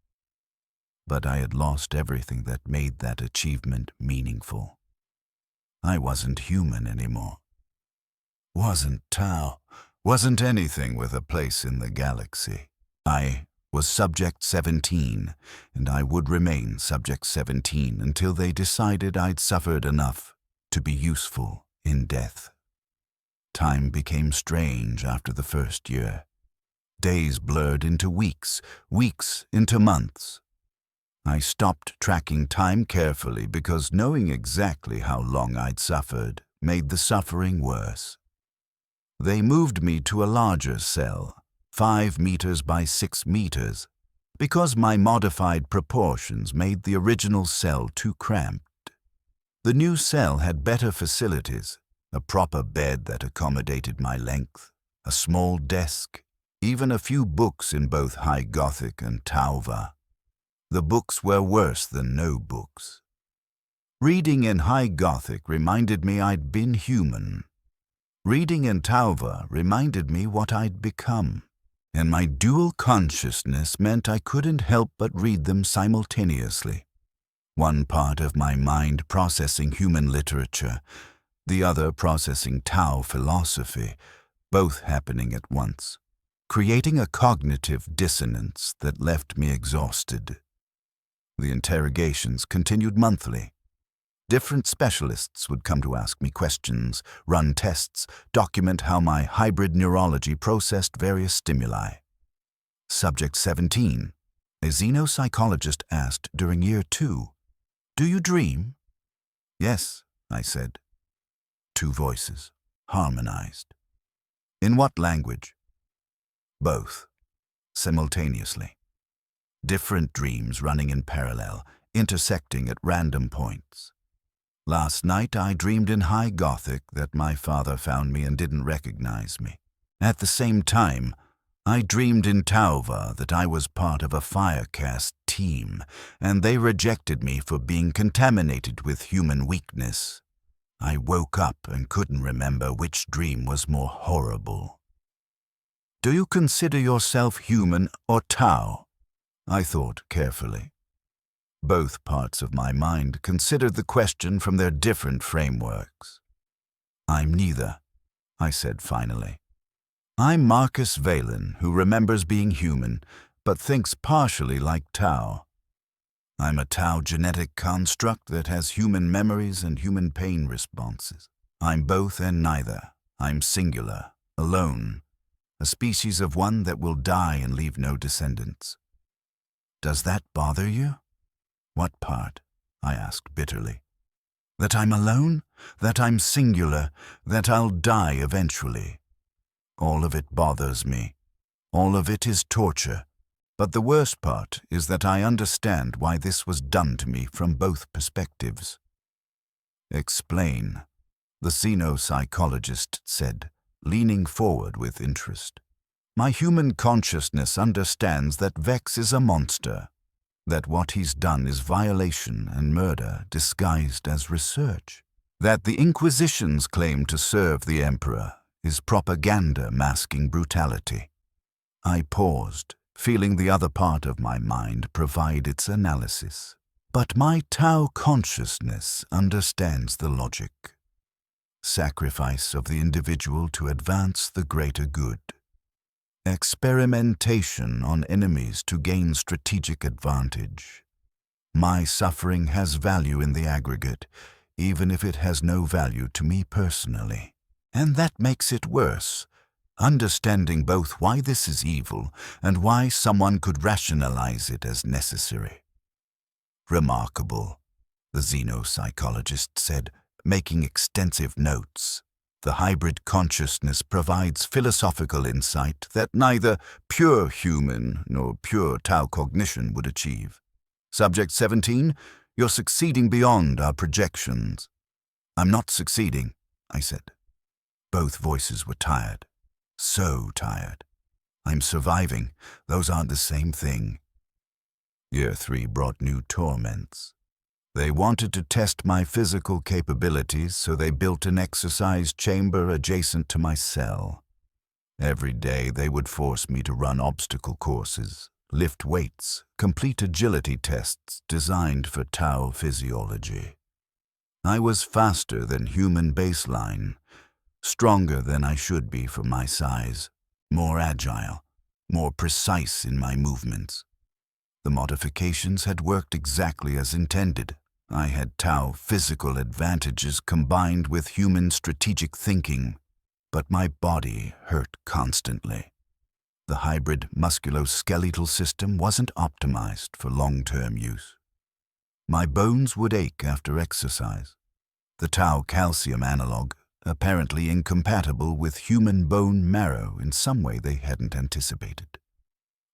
But I had lost everything that made that achievement meaningful. I wasn't human anymore. Wasn't Tau, wasn't anything with a place in the galaxy. I was Subject 17, and I would remain Subject 17 until they decided I'd suffered enough to be useful in death. Time became strange after the first year. Days blurred into weeks, weeks into months. I stopped tracking time carefully because knowing exactly how long I'd suffered made the suffering worse. They moved me to a larger cell, 5 meters by 6 meters, because my modified proportions made the original cell too cramped. The new cell had better facilities, a proper bed that accommodated my length, a small desk, even a few books in both High Gothic and Tauva. The books were worse than no books. Reading in High Gothic reminded me I'd been human. Reading in Tauva reminded me what I'd become. And my dual consciousness meant I couldn't help but read them simultaneously. One part of my mind processing human literature, the other processing Tau philosophy, both happening at once, creating a cognitive dissonance that left me exhausted. The interrogations continued monthly. Different specialists would come to ask me questions, run tests, document how my hybrid neurology processed various stimuli. Subject 17, a xenopsychologist asked during year 2, "Do you dream?" "Yes," I said. 2 voices, harmonized. "In what language?" "Both, simultaneously. Different dreams running in parallel, intersecting at random points. Last night I dreamed in High Gothic that my father found me and didn't recognize me. At the same time, I dreamed in Tauva that I was part of a Firecast team, and they rejected me for being contaminated with human weakness. I woke up and couldn't remember which dream was more horrible. "Do you consider yourself human or Tau?" I thought carefully. Both parts of my mind considered the question from their different frameworks. "I'm neither," I said finally. "I'm Marcus Valen, who remembers being human, but thinks partially like Tau. I'm a Tau genetic construct that has human memories and human pain responses. I'm both and neither. I'm singular, alone, a species of one that will die and leave no descendants." "Does that bother you?" "What part?" I asked bitterly. "That I'm alone? That I'm singular? That I'll die eventually? All of it bothers me. All of it is torture. But the worst part is that I understand why this was done to me from both perspectives." "Explain," the xenopsychologist said, leaning forward with interest. "My human consciousness understands that Vex is a monster, that what he's done is violation and murder disguised as research, that the Inquisition's claim to serve the Emperor is propaganda masking brutality." I paused, feeling the other part of my mind provide its analysis. But my Tau consciousness understands the logic. Sacrifice of the individual to advance the greater good. Experimentation on enemies to gain strategic advantage. My suffering has value in the aggregate, even if it has no value to me personally. And that makes it worse, understanding both why this is evil and why someone could rationalize it as necessary. Remarkable, the xenopsychologist said, making extensive notes. The hybrid consciousness provides philosophical insight that neither pure human nor pure Tau cognition would achieve. Subject 17, you're succeeding beyond our projections. I'm not succeeding, I said. Both voices were tired. So tired. I'm surviving. Those aren't the same thing. Year 3 brought new torments. They wanted to test my physical capabilities, so they built an exercise chamber adjacent to my cell. Every day they would force me to run obstacle courses, lift weights, complete agility tests designed for Tau physiology. I was faster than human baseline, stronger than I should be for my size, more agile, more precise in my movements. The modifications had worked exactly as intended. I had Tau physical advantages combined with human strategic thinking, but my body hurt constantly. The hybrid musculoskeletal system wasn't optimized for long-term use. My bones would ache after exercise. The Tau calcium analog, apparently incompatible with human bone marrow in some way they hadn't anticipated.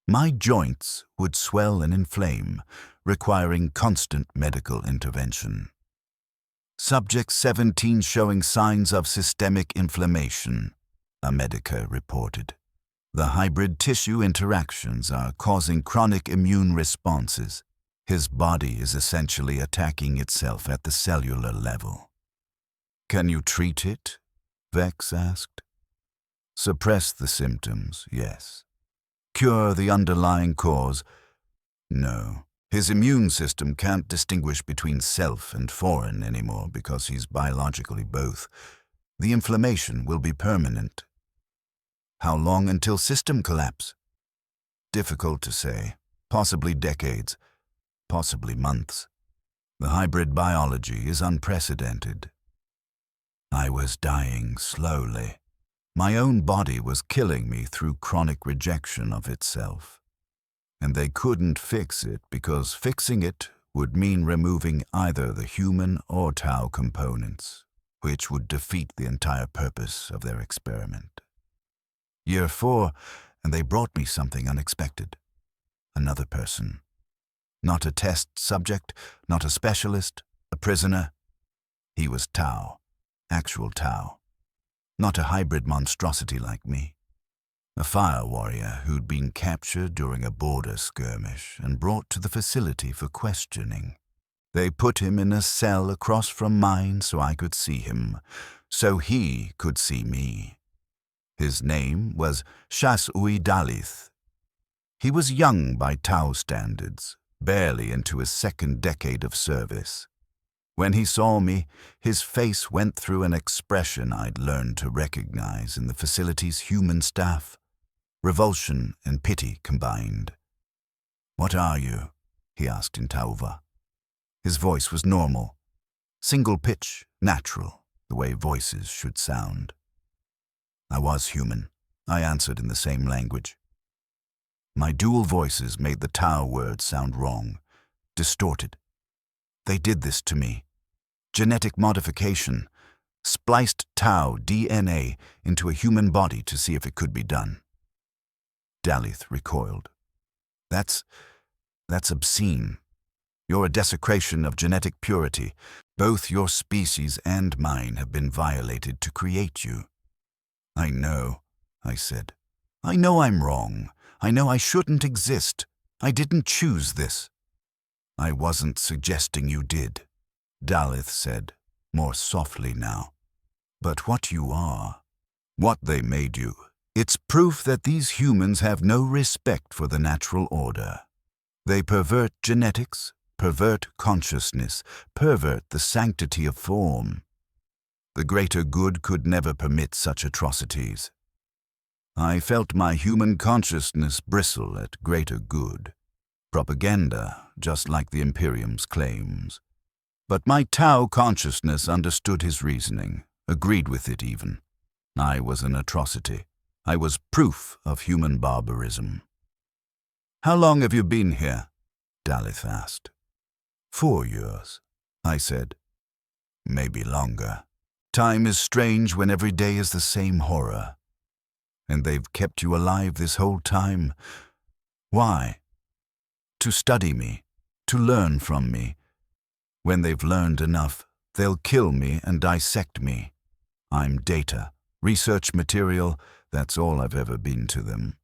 My joints would swell and inflame, requiring constant medical intervention. Subject 17 showing signs of systemic inflammation, a medica reported. The hybrid tissue interactions are causing chronic immune responses. His body is essentially attacking itself at the cellular level. Can you treat it? Vex asked. Suppress the symptoms, yes. Cure the underlying cause? No. His immune system can't distinguish between self and foreign anymore because he's biologically both. The inflammation will be permanent. How long until system collapse? Difficult to say. Possibly decades. Possibly months. The hybrid biology is unprecedented. I was dying slowly. My own body was killing me through chronic rejection of itself. And they couldn't fix it because fixing it would mean removing either the human or Tau components, which would defeat the entire purpose of their experiment. Year 4, and they brought me something unexpected. Another person. Not a test subject, not a specialist, a prisoner. He was Tau, actual Tau. Not a hybrid monstrosity like me. A fire warrior who'd been captured during a border skirmish and brought to the facility for questioning. They put him in a cell across from mine so I could see him, so he could see me. His name was Shasui Dalith. He was young by Tau standards, barely into his second decade of service. When he saw me, his face went through an expression I'd learned to recognize in the facility's human staff. Revulsion and pity combined. What are you? He asked in Tauva. His voice was normal, single pitch, natural, the way voices should sound. I was human, I answered in the same language. My dual voices made the Tau words sound wrong, distorted. They did this to me. Genetic modification, spliced Tau DNA into a human body to see if it could be done. Dalith recoiled. That's obscene. You're a desecration of genetic purity. Both your species and mine have been violated to create you. I know, I said. I know I'm wrong. I know I shouldn't exist. I didn't choose this. I wasn't suggesting you did, Dalith said, more softly now. But what you are, what they made you, it's proof that these humans have no respect for the natural order. They pervert genetics, pervert consciousness, pervert the sanctity of form. The greater good could never permit such atrocities. I felt my human consciousness bristle at greater good. Propaganda, just like the Imperium's claims. But my Tau consciousness understood his reasoning, agreed with it even. I was an atrocity. I was proof of human barbarism. "How long have you been here?" Dalith asked. 4 years, I said. "Maybe longer. Time is strange when every day is the same horror. And they've kept you alive this whole time. Why? To study me, to learn from me. When they've learned enough, they'll kill me and dissect me. I'm data, research material, that's all I've ever been to them."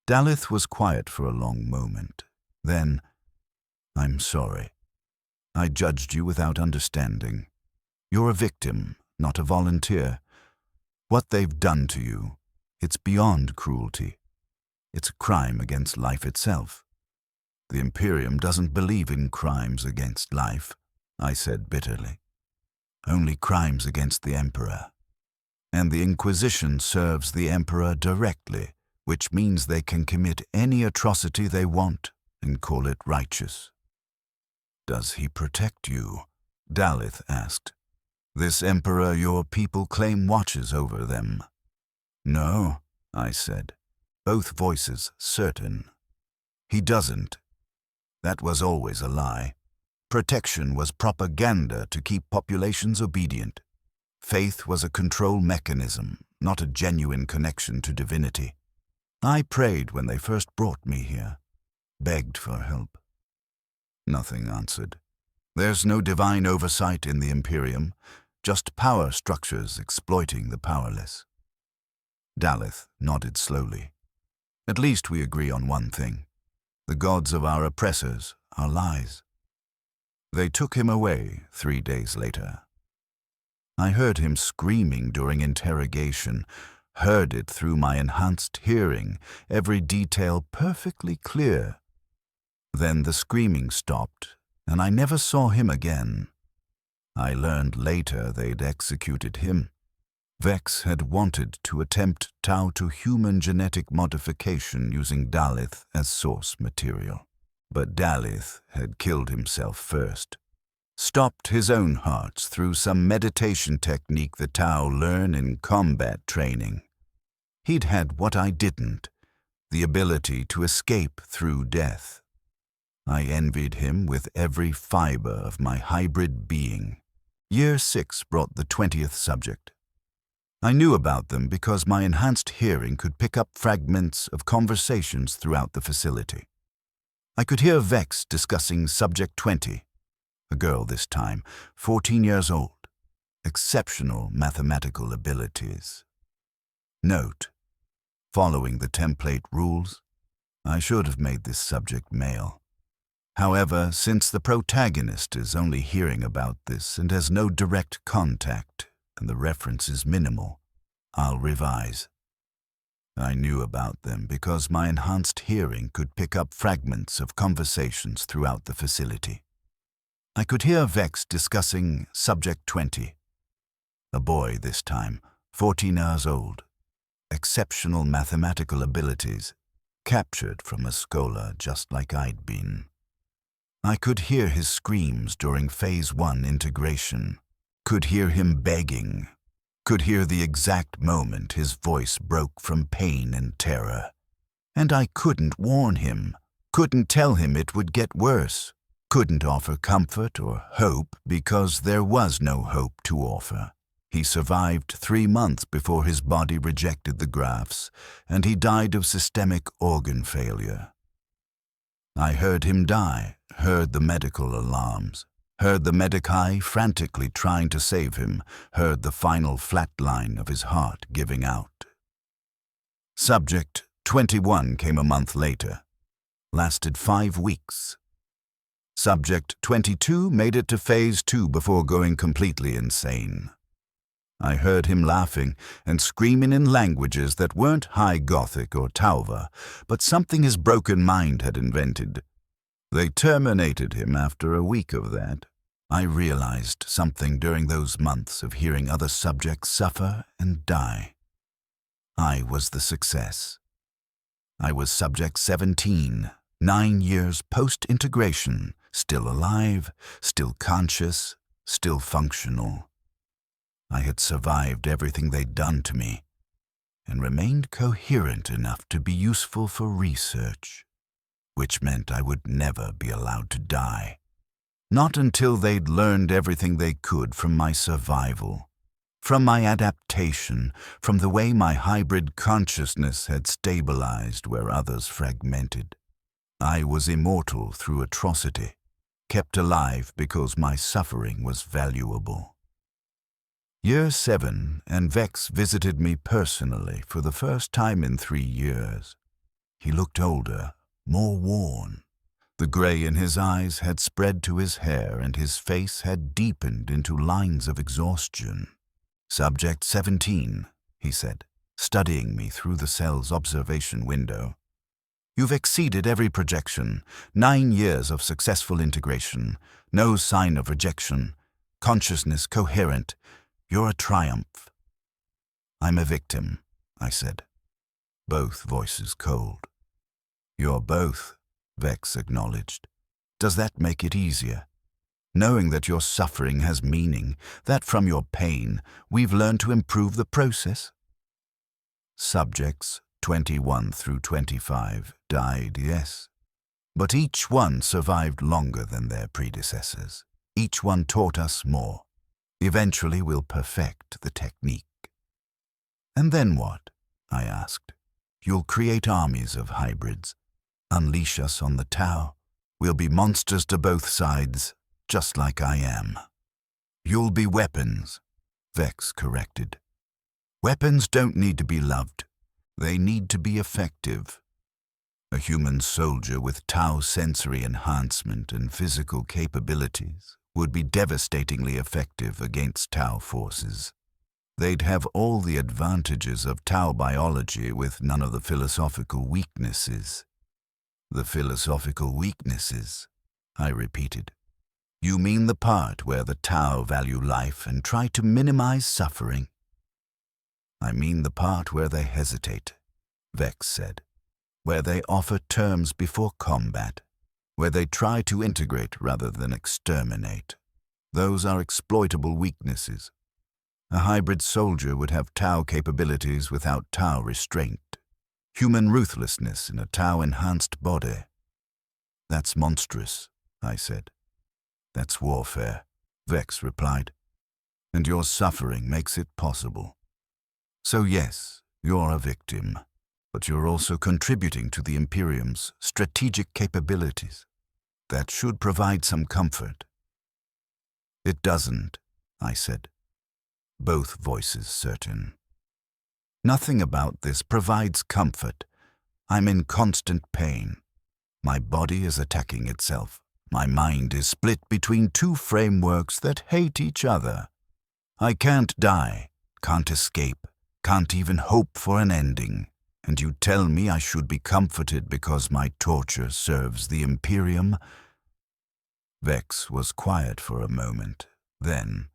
Dalith was quiet for a long moment. Then, "I'm sorry. I judged you without understanding. You're a victim, not a volunteer. What they've done to you, it's beyond cruelty. It's a crime against life itself." "The Imperium doesn't believe in crimes against life," I said bitterly. "Only crimes against the Emperor. And the Inquisition serves the Emperor directly, which means they can commit any atrocity they want and call it righteous." "Does he protect you?" Dalith asked. "This Emperor your people claim watches over them." "No," I said, both voices certain. "He doesn't. That was always a lie. Protection was propaganda to keep populations obedient. Faith was a control mechanism, not a genuine connection to divinity. I prayed when they first brought me here, begged for help. Nothing answered. There's no divine oversight in the Imperium, just power structures exploiting the powerless." Dalith nodded slowly. "At least we agree on one thing. The gods of our oppressors are lies." They took him away 3 days later. I heard him screaming during interrogation, heard it through my enhanced hearing, every detail perfectly clear. Then the screaming stopped, and I never saw him again. I learned later they'd executed him. Vex had wanted to attempt Tau to human genetic modification using Dalith as source material. But Dalith had killed himself first. Stopped his own hearts through some meditation technique the Tau learn in combat training. He'd had what I didn't, the ability to escape through death. I envied him with every fiber of my hybrid being. Year 6 brought the 20th subject. I knew about them because my enhanced hearing could pick up fragments of conversations throughout the facility. I could hear Vex discussing Subject 20, a girl this time, 14 years old, exceptional mathematical abilities. Note: following the template rules, I should have made this subject male. However, since the protagonist is only hearing about this and has no direct contact, and the reference is minimal, I'll revise. I knew about them because my enhanced hearing could pick up fragments of conversations throughout the facility. I could hear Vex discussing Subject 20. A boy this time, 14 years old. Exceptional mathematical abilities, captured from a scholar just like I'd been. I could hear his screams during Phase 1 integration, could hear him begging, could hear the exact moment his voice broke from pain and terror. And I couldn't warn him, couldn't tell him it would get worse, couldn't offer comfort or hope because there was no hope to offer. He survived 3 months before his body rejected the grafts, and he died of systemic organ failure. I heard him die, heard the medical alarms, heard the medici frantically trying to save him, heard the final flatline of his heart giving out. Subject 21 came a month later, lasted 5 weeks. Subject 22 made it to Phase 2 before going completely insane. I heard him laughing and screaming in languages that weren't High Gothic or Tauva, but something his broken mind had invented. They terminated him after a week of that. I realized something during those months of hearing other subjects suffer and die. I was the success. I was Subject 17, 9 years post-integration, still alive, still conscious, still functional. I had survived everything they'd done to me and remained coherent enough to be useful for research, which meant I would never be allowed to die. Not until they'd learned everything they could from my survival, from my adaptation, from the way my hybrid consciousness had stabilized where others fragmented. I was immortal through atrocity, kept alive because my suffering was valuable. Year 7, and Vex visited me personally for the first time in 3 years. He looked older, more worn. The gray in his eyes had spread to his hair, and his face had deepened into lines of exhaustion. "Subject 17, he said, studying me through the cell's observation window. "You've exceeded every projection. 9 years of successful integration. No sign of rejection. Consciousness coherent. You're a triumph." "I'm a victim," I said. Both voices cold. "You're both," Vex acknowledged. "Does that make it easier? Knowing that your suffering has meaning, that from your pain we've learned to improve the process?" Subjects 21 through 25 died, yes. But each one survived longer than their predecessors. Each one taught us more. Eventually we'll perfect the technique. "And then what?" I asked. "You'll create armies of hybrids. Unleash us on the Tau. We'll be monsters to both sides, just like I am." "You'll be weapons," Vex corrected. "Weapons don't need to be loved. They need to be effective. A human soldier with Tau sensory enhancement and physical capabilities would be devastatingly effective against Tau forces. They'd have all the advantages of Tau biology with none of the philosophical weaknesses." "The philosophical weaknesses," I repeated. "You mean the part where the Tau value life and try to minimize suffering?" "I mean the part where they hesitate," Vex said. "Where they offer terms before combat. Where they try to integrate rather than exterminate. Those are exploitable weaknesses. A hybrid soldier would have Tau capabilities without Tau restraint. Human ruthlessness in a Tau-enhanced body. That's monstrous," I said. "That's warfare," Vex replied. "And your suffering makes it possible. So yes, you're a victim, but you're also contributing to the Imperium's strategic capabilities. That should provide some comfort." "It doesn't," I said. Both voices certain. "Nothing about this provides comfort. I'm in constant pain. My body is attacking itself. My mind is split between two frameworks that hate each other. I can't die, can't escape, can't even hope for an ending. And you tell me I should be comforted because my torture serves the Imperium?" Vex was quiet for a moment. Then,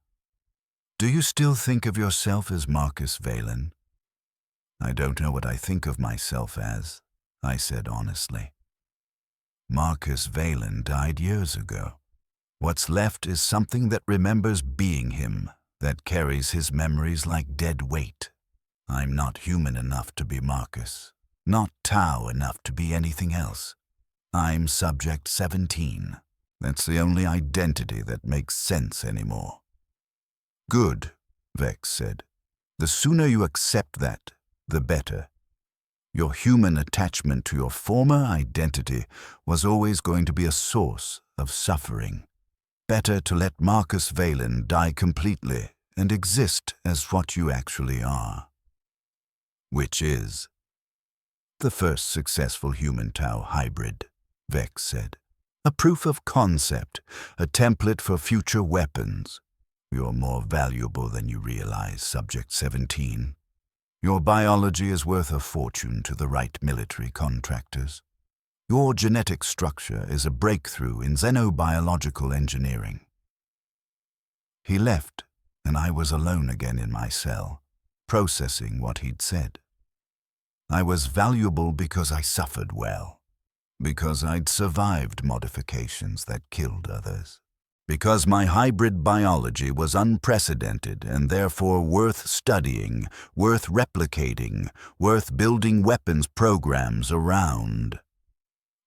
"Do you still think of yourself as Marcus Valen?" "I don't know what I think of myself as," I said honestly. Marcus Valen died years ago. What's left is something that remembers being him, that carries his memories like dead weight. I'm not human enough to be Marcus, not Tau enough to be anything else. I'm Subject 17. That's the only identity that makes sense anymore." "Good," Vex said. "The sooner you accept that, the better. Your human attachment to your former identity was always going to be a source of suffering. Better to let Marcus Valen die completely and exist as what you actually are." "Which is?" "The first successful human-Tau hybrid," Vex said. "A proof of concept, a template for future weapons. You're more valuable than you realize, Subject 17. Your biology is worth a fortune to the right military contractors. Your genetic structure is a breakthrough in xenobiological engineering." He left, and I was alone again in my cell, processing what he'd said. I was valuable because I suffered well, because I'd survived modifications that killed others, because my hybrid biology was unprecedented and therefore worth studying, worth replicating, worth building weapons programs around.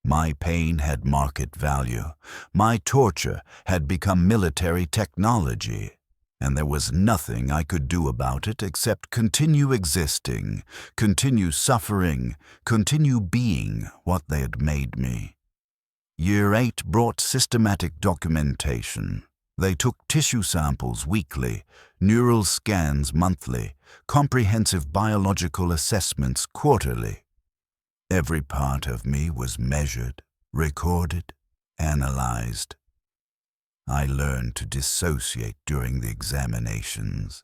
My pain had market value. My torture had become military technology, and there was nothing I could do about it except continue existing, continue suffering, continue being what they had made me. Year 8 brought systematic documentation. They took tissue samples weekly, neural scans monthly, comprehensive biological assessments quarterly. Every part of me was measured, recorded, analyzed. I learned to dissociate during the examinations.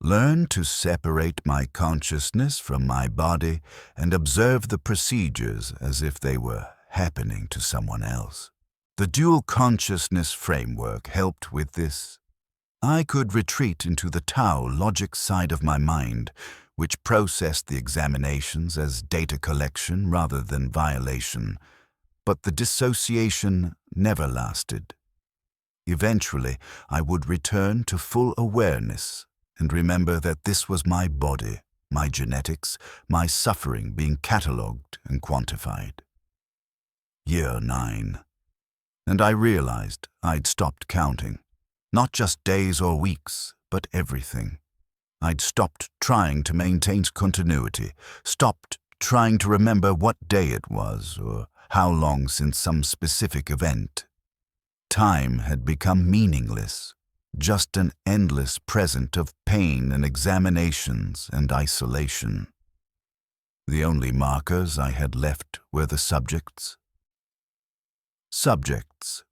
Learned to separate my consciousness from my body and observe the procedures as if they were happening to someone else. The dual consciousness framework helped with this. I could retreat into the Tao logic side of my mind, which processed the examinations as data collection rather than violation, but the dissociation never lasted. Eventually, I would return to full awareness and remember that this was my body, my genetics, my suffering being catalogued and quantified. Year 9. And I realized I'd stopped counting. Not just days or weeks, but everything. I'd stopped trying to maintain continuity, stopped trying to remember what day it was or how long since some specific event. Time had become meaningless, just an endless present of pain and examinations and isolation. The only markers I had left were the subjects. Subjects.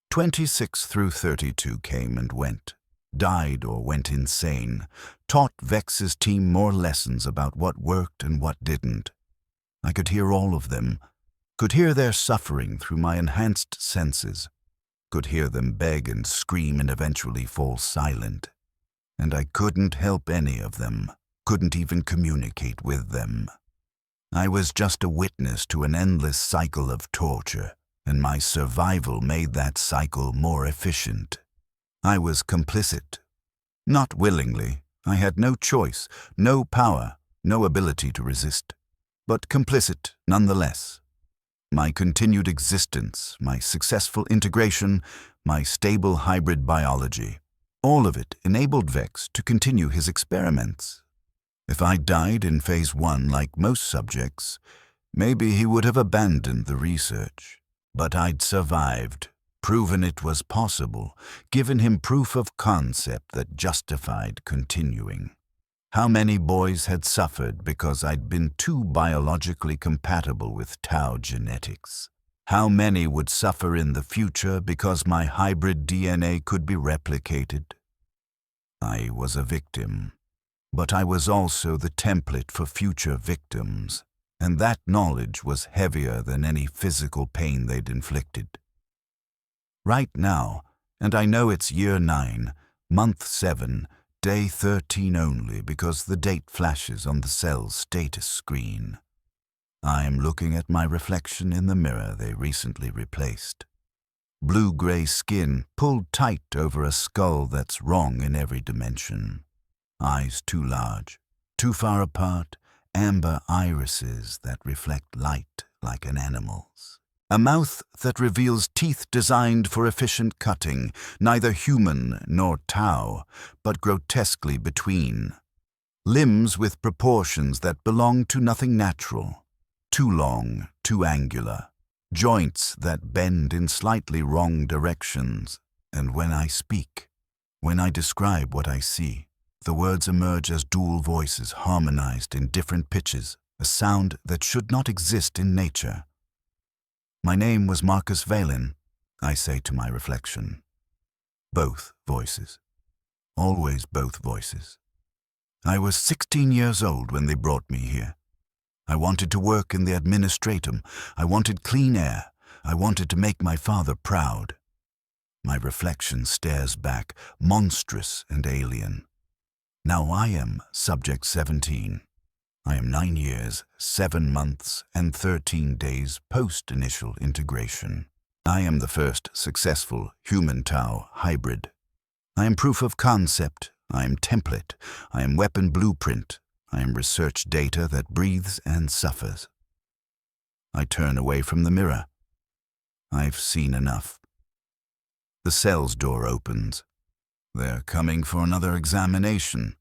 26 through 32 came and went, died or went insane, taught Vex's team more lessons about what worked and what didn't. I could hear all of them, could hear their suffering through my enhanced senses, could hear them beg and scream and eventually fall silent. And I couldn't help any of them, couldn't even communicate with them. I was just a witness to an endless cycle of torture, and my survival made that cycle more efficient. I was complicit. Not willingly. I had no choice, no power, no ability to resist. But complicit nonetheless. My continued existence, my successful integration, my stable hybrid biology, all of it enabled Vex to continue his experiments. If I died in Phase 1 like most subjects, maybe he would have abandoned the research. But I'd survived, proven it was possible, given him proof of concept that justified continuing. How many boys had suffered because I'd been too biologically compatible with Tau genetics? How many would suffer in the future because my hybrid DNA could be replicated? I was a victim, but I was also the template for future victims, and that knowledge was heavier than any physical pain they'd inflicted. Right now, and I know it's year 9, month 7, day 13 only because the date flashes on the cell's status screen. I'm looking at my reflection in the mirror they recently replaced. Blue-gray skin pulled tight over a skull that's wrong in every dimension. Eyes too large, too far apart, amber irises that reflect light like an animal's. A mouth that reveals teeth designed for efficient cutting, neither human nor Tau, but grotesquely between. Limbs with proportions that belong to nothing natural. Too long, too angular. Joints that bend in slightly wrong directions. And when I speak, when I describe what I see, the words emerge as dual voices harmonized in different pitches, a sound that should not exist in nature. My name was Marcus Valen, I say to my reflection. Both voices. Always both voices. I was 16 years old when they brought me here. I wanted to work in the administratum. I wanted clean air. I wanted to make my father proud. My reflection stares back, monstrous and alien. Now I am Subject 17. I am 9 years, 7 months, and 13 days post-initial integration. I am the first successful human-Tau hybrid. I am proof of concept. I am template. I am weapon blueprint. I am research data that breathes and suffers. I turn away from the mirror. I've seen enough. The cell's door opens. They're coming for another examination.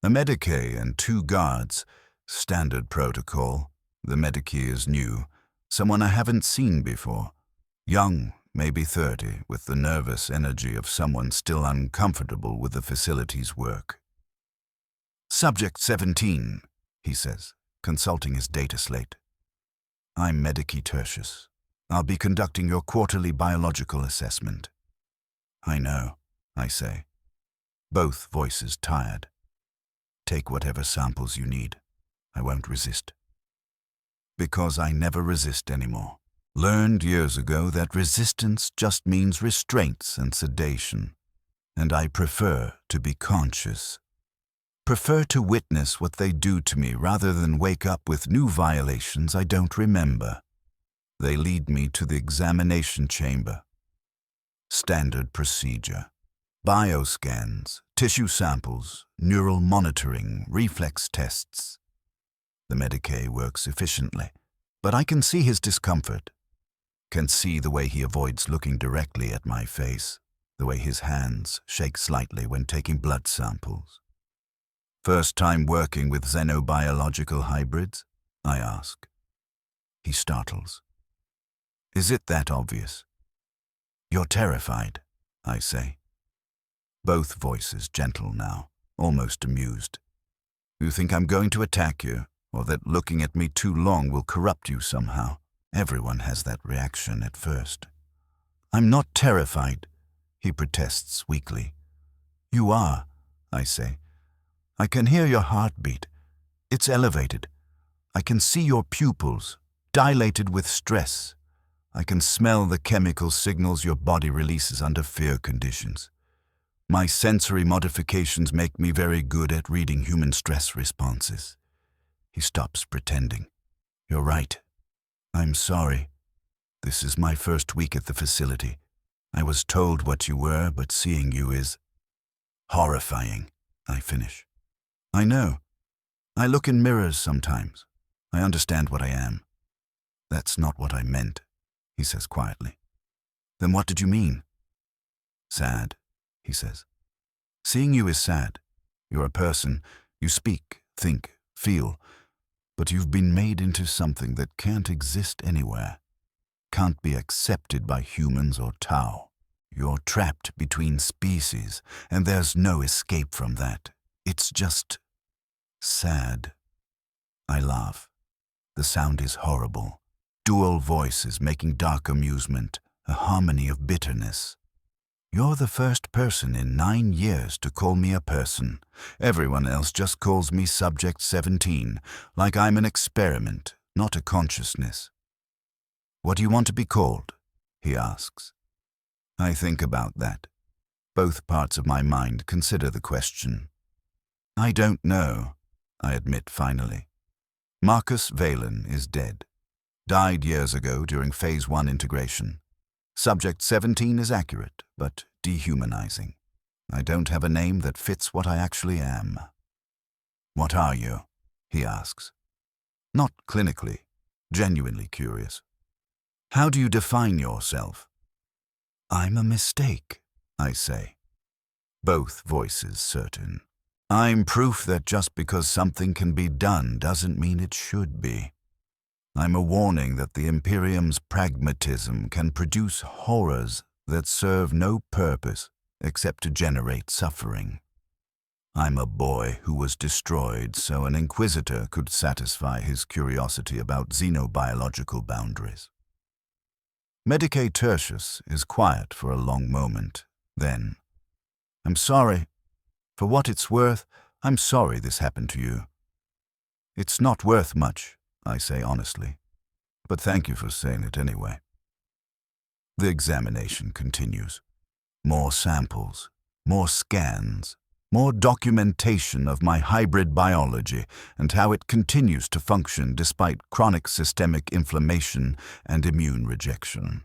A Medicae and 2 guards. Standard protocol. The Medicae is new. Someone I haven't seen before. Young, maybe 30, with the nervous energy of someone still uncomfortable with the facility's work. Subject 17, he says, consulting his data slate. I'm Medicae Tertius. I'll be conducting your quarterly biological assessment. I know, I say. Both voices tired. Take whatever samples you need. I won't resist. Because I never resist anymore. Learned years ago that resistance just means restraints and sedation. And I prefer to be conscious. Prefer to witness what they do to me rather than wake up with new violations I don't remember. They lead me to the examination chamber. Standard procedure. Bioscans, tissue samples, neural monitoring, reflex tests. The Medicae works efficiently, but I can see his discomfort. Can see the way he avoids looking directly at my face, the way his hands shake slightly when taking blood samples. First time working with xenobiological hybrids? I ask. He startles. Is it that obvious? You're terrified, I say. Both voices gentle now, almost amused. You think I'm going to attack you, or that looking at me too long will corrupt you somehow? Everyone has that reaction at first. I'm not terrified, he protests weakly. You are, I say. I can hear your heartbeat. It's elevated. I can see your pupils, dilated with stress. I can smell the chemical signals your body releases under fear conditions. My sensory modifications make me very good at reading human stress responses. He stops pretending. You're right. I'm sorry. This is my first week at the facility. I was told what you were, but seeing you is horrifying, I finish. I know. I look in mirrors sometimes. I understand what I am. That's not what I meant, he says quietly. Then what did you mean? Sad, he says. Seeing you is sad. You're a person. You speak, think, feel. But you've been made into something that can't exist anywhere. Can't be accepted by humans or Tau. You're trapped between species, and there's no escape from that. It's just sad. I laugh. The sound is horrible. Dual voices making dark amusement, a harmony of bitterness. You're the first person in 9 years to call me a person. Everyone else just calls me Subject 17, like I'm an experiment, not a consciousness. What do you want to be called? He asks. I think about that. Both parts of my mind consider the question. I don't know, I admit finally. Marcus Valen is dead. Died years ago during Phase 1 integration. Subject 17 is accurate, but dehumanizing. I don't have a name that fits what I actually am. What are you? He asks. Not clinically, genuinely curious. How do you define yourself? I'm a mistake, I say. Both voices certain. I'm proof that just because something can be done doesn't mean it should be. I'm a warning that the Imperium's pragmatism can produce horrors that serve no purpose except to generate suffering. I'm a boy who was destroyed so an Inquisitor could satisfy his curiosity about xenobiological boundaries. Medicae Tertius is quiet for a long moment. Then, I'm sorry. For what it's worth, I'm sorry this happened to you. It's not worth much, I say honestly, but thank you for saying it anyway. The examination continues. More samples, more scans, More documentation of my hybrid biology and how it continues to function despite chronic systemic inflammation and immune rejection.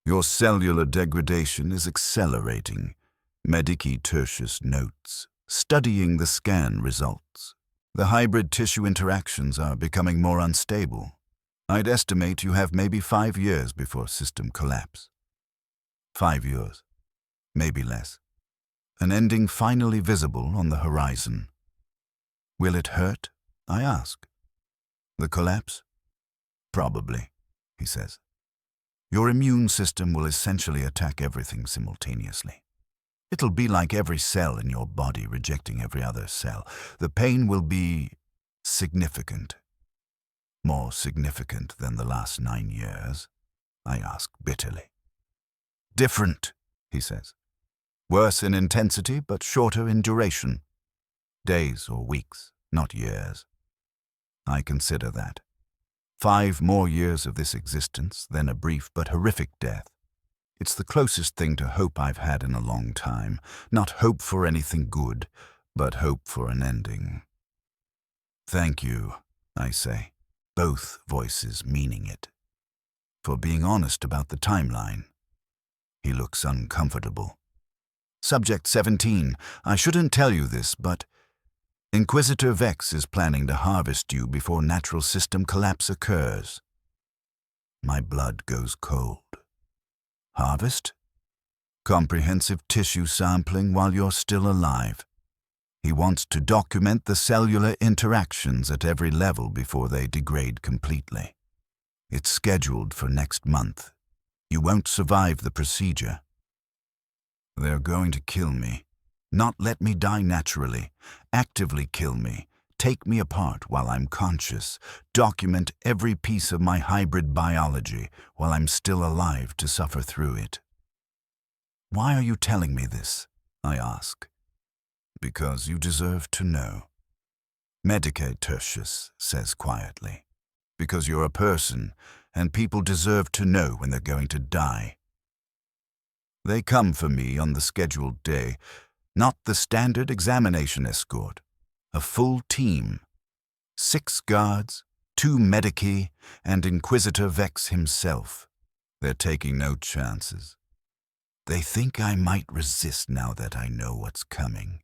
Your cellular degradation is accelerating, Medici Tertius notes, studying the scan results. The hybrid tissue interactions are becoming more unstable. I'd estimate you have maybe 5 years before system collapse. 5 years, maybe less. An ending finally visible on the horizon. Will it hurt? I ask. The collapse? Probably, he says. Your immune system will essentially attack everything simultaneously. It'll be like every cell in your body rejecting every other cell. The pain will be significant. More significant than the last 9 years, I ask bitterly. Different, he says. Worse in intensity, but shorter in duration. Days or weeks, not years. I consider that. 5 more years of this existence, then a brief but horrific death. It's the closest thing to hope I've had in a long time. Not hope for anything good, but hope for an ending. Thank you, I say, both voices meaning it, for being honest about the timeline. He looks uncomfortable. Subject 17, I shouldn't tell you this, but Inquisitor Vex is planning to harvest you before natural system collapse occurs. My blood goes cold. Harvest? Comprehensive tissue sampling while you're still alive. He wants to document the cellular interactions at every level before they degrade completely. It's scheduled for next month. You won't survive the procedure. They're going to kill me. Not let me die naturally. Actively kill me. Take me apart while I'm conscious. Document every piece of my hybrid biology while I'm still alive to suffer through it. Why are you telling me this? I ask. Because you deserve to know. Medici Tertius says quietly. Because you're a person, and people deserve to know when they're going to die. They come for me on the scheduled day, not the standard examination escort. A full team. 6 guards, 2 medici, and Inquisitor Vex himself. They're taking no chances. They think I might resist now that I know what's coming.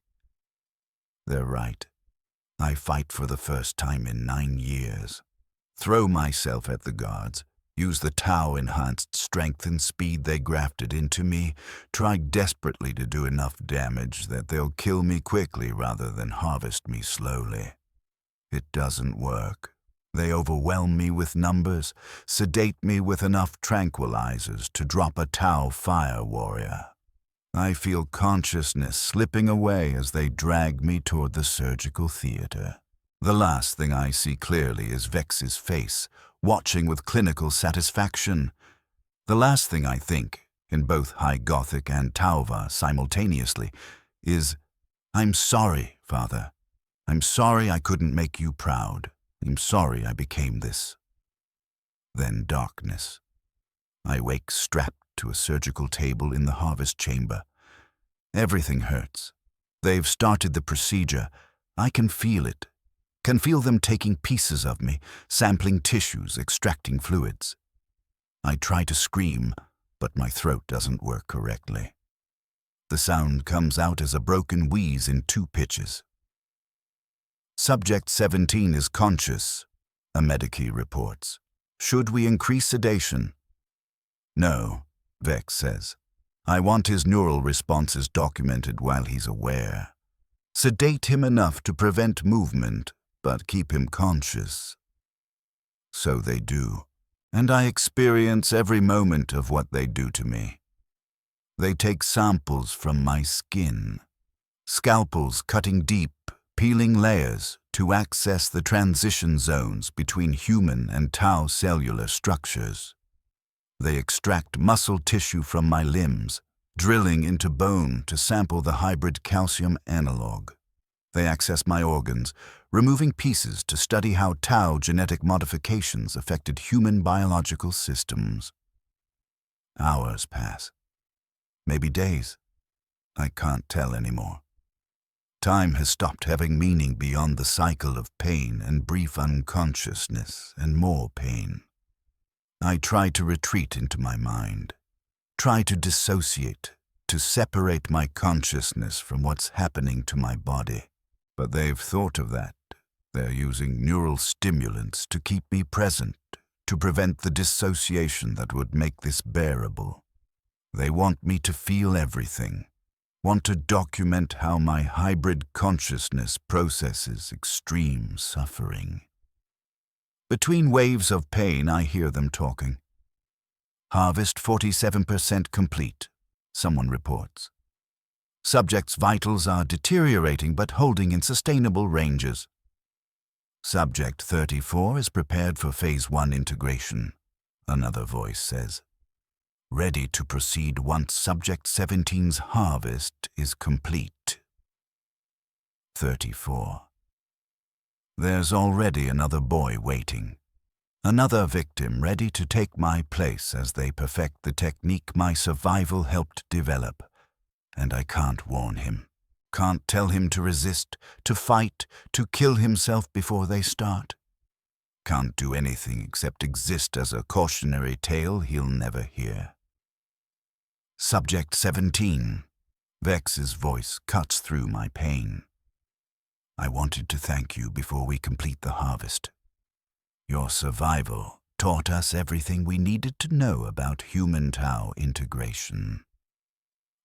They're right. I fight for the first time in 9 years. Throw myself at the guards, use the Tau-enhanced strength and speed they grafted into me, try desperately to do enough damage that they'll kill me quickly rather than harvest me slowly. It doesn't work. They overwhelm me with numbers, sedate me with enough tranquilizers to drop a Tau fire warrior. I feel consciousness slipping away as they drag me toward the surgical theater. The last thing I see clearly is Vex's face, watching with clinical satisfaction. The last thing I think, in both High Gothic and Tauva simultaneously, is, I'm sorry, Father. I'm sorry I couldn't make you proud. I'm sorry I became this. Then darkness. I wake strapped to a surgical table in the harvest chamber. Everything hurts. They've started the procedure. I can feel it. Can feel them taking pieces of me, sampling tissues, extracting fluids. I try to scream, but my throat doesn't work correctly. The sound comes out as a broken wheeze in 2 pitches. Subject 17 is conscious, a medici reports. Should we increase sedation? No, Vex says. I want his neural responses documented while he's aware. Sedate him enough to prevent movement, but keep him conscious. So they do, and I experience every moment of what they do to me. They take samples from my skin, scalpels cutting deep, peeling layers to access the transition zones between human and Tau cellular structures. They extract muscle tissue from my limbs, drilling into bone to sample the hybrid calcium analog. They access my organs, removing pieces to study how Tau genetic modifications affected human biological systems. Hours pass. Maybe days. I can't tell anymore. Time has stopped having meaning beyond the cycle of pain and brief unconsciousness and more pain. I try to retreat into my mind, try to dissociate, to separate my consciousness from what's happening to my body. But they've thought of that. They're using neural stimulants to keep me present, to prevent the dissociation that would make this bearable. They want me to feel everything, want to document how my hybrid consciousness processes extreme suffering. Between waves of pain, I hear them talking. Harvest 47% complete, someone reports. Subject's vitals are deteriorating but holding in sustainable ranges. Subject 34 is prepared for Phase 1 integration, another voice says. Ready to proceed once Subject 17's harvest is complete. 34. There's already another boy waiting. Another victim ready to take my place as they perfect the technique my survival helped develop. And I can't warn him. Can't tell him to resist, to fight, to kill himself before they start. Can't do anything except exist as a cautionary tale he'll never hear. Subject 17. Vex's voice cuts through my pain. I wanted to thank you before we complete the harvest. Your survival taught us everything we needed to know about human Tau integration.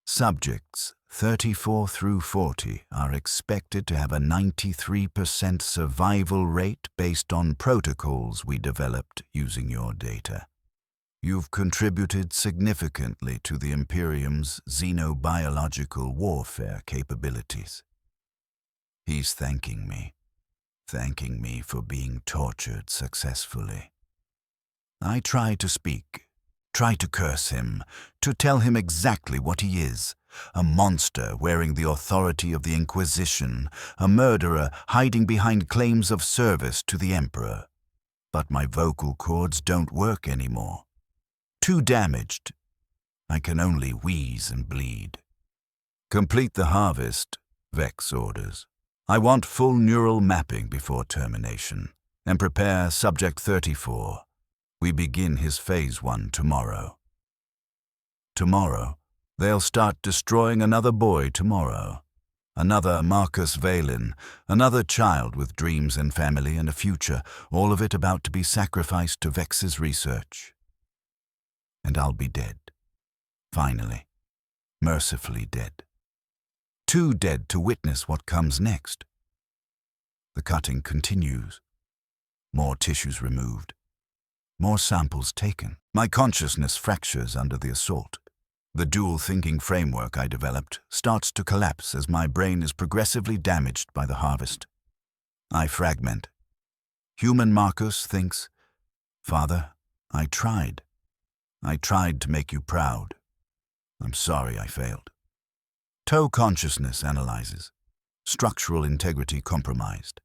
Subjects 34 through 40 are expected to have a 93% survival rate based on protocols we developed using your data. You've contributed significantly to the Imperium's xenobiological warfare capabilities. He's thanking me for being tortured successfully. I try to speak, try to curse him, to tell him exactly what he is, a monster wearing the authority of the Inquisition, a murderer hiding behind claims of service to the Emperor. But my vocal cords don't work anymore. Too damaged. I can only wheeze and bleed. Complete the harvest, Vex orders. I want full neural mapping before termination, and prepare Subject 34. We begin his Phase 1 tomorrow. Tomorrow, they'll start destroying another boy tomorrow. Another Marcus Valen, another child with dreams and family and a future, all of it about to be sacrificed to Vex's research. And I'll be dead. Finally. Mercifully dead. Too dead to witness what comes next. The cutting continues. More tissues removed. More samples taken. My consciousness fractures under the assault. The dual-thinking framework I developed starts to collapse as my brain is progressively damaged by the harvest. I fragment. Human Marcus thinks, Father, I tried. I tried to make you proud. I'm sorry I failed. Toe consciousness analyzes. Structural integrity compromised.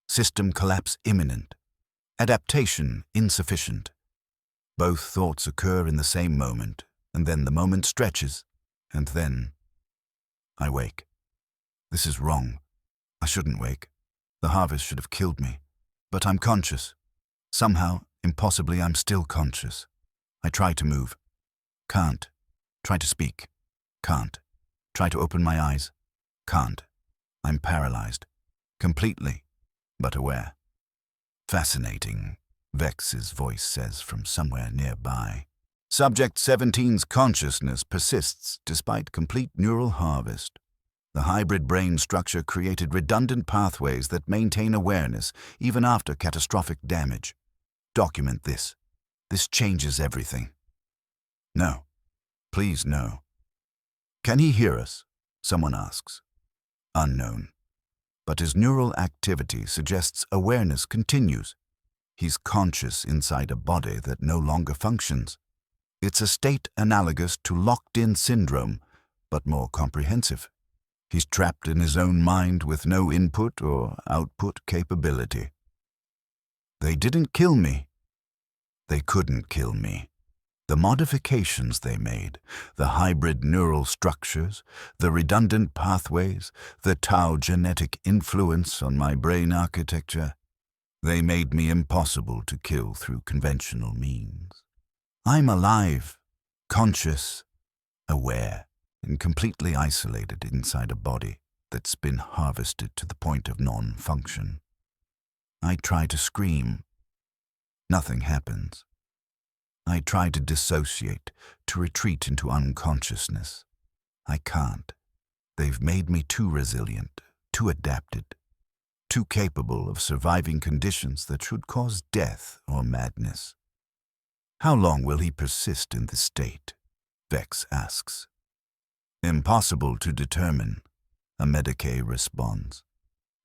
System collapse imminent. Adaptation insufficient. Both thoughts occur in the same moment, and then the moment stretches, and then I wake. This is wrong. I shouldn't wake. The harvest should have killed me. But I'm conscious. Somehow, impossibly, I'm still conscious. I try to move. Can't. Try to speak. Can't. Try to open my eyes. Can't. I'm paralyzed. Completely, but aware. Fascinating, Vex's voice says from somewhere nearby. Subject 17's consciousness persists despite complete neural harvest. The hybrid brain structure created redundant pathways that maintain awareness even after catastrophic damage. Document this. This changes everything. No. Please no. Can he hear us? Someone asks. Unknown. But his neural activity suggests awareness continues. He's conscious inside a body that no longer functions. It's a state analogous to locked-in syndrome, but more comprehensive. He's trapped in his own mind with no input or output capability. They didn't kill me. They couldn't kill me. The modifications they made, the hybrid neural structures, the redundant pathways, the tau genetic influence on my brain architecture, they made me impossible to kill through conventional means. I'm alive, conscious, aware, and completely isolated inside a body that's been harvested to the point of non-function. I try to scream. Nothing happens. I try to dissociate, to retreat into unconsciousness. I can't. They've made me too resilient, too adapted, too capable of surviving conditions that should cause death or madness. How long will he persist in this state? Vex asks. Impossible to determine, Amedeke responds.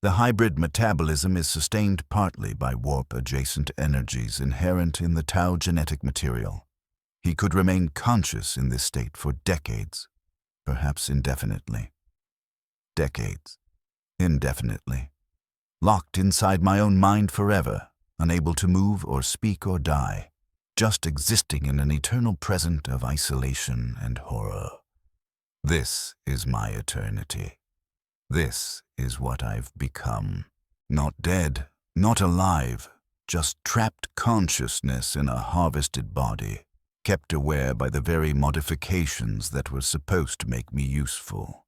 The hybrid metabolism is sustained partly by warp-adjacent energies inherent in the tau genetic material. He could remain conscious in this state for decades, perhaps indefinitely. Decades. Indefinitely. Locked inside my own mind forever, unable to move or speak or die, just existing in an eternal present of isolation and horror. This is my eternity. This is what I've become. Not dead, not alive, just trapped consciousness in a harvested body, kept aware by the very modifications that were supposed to make me useful.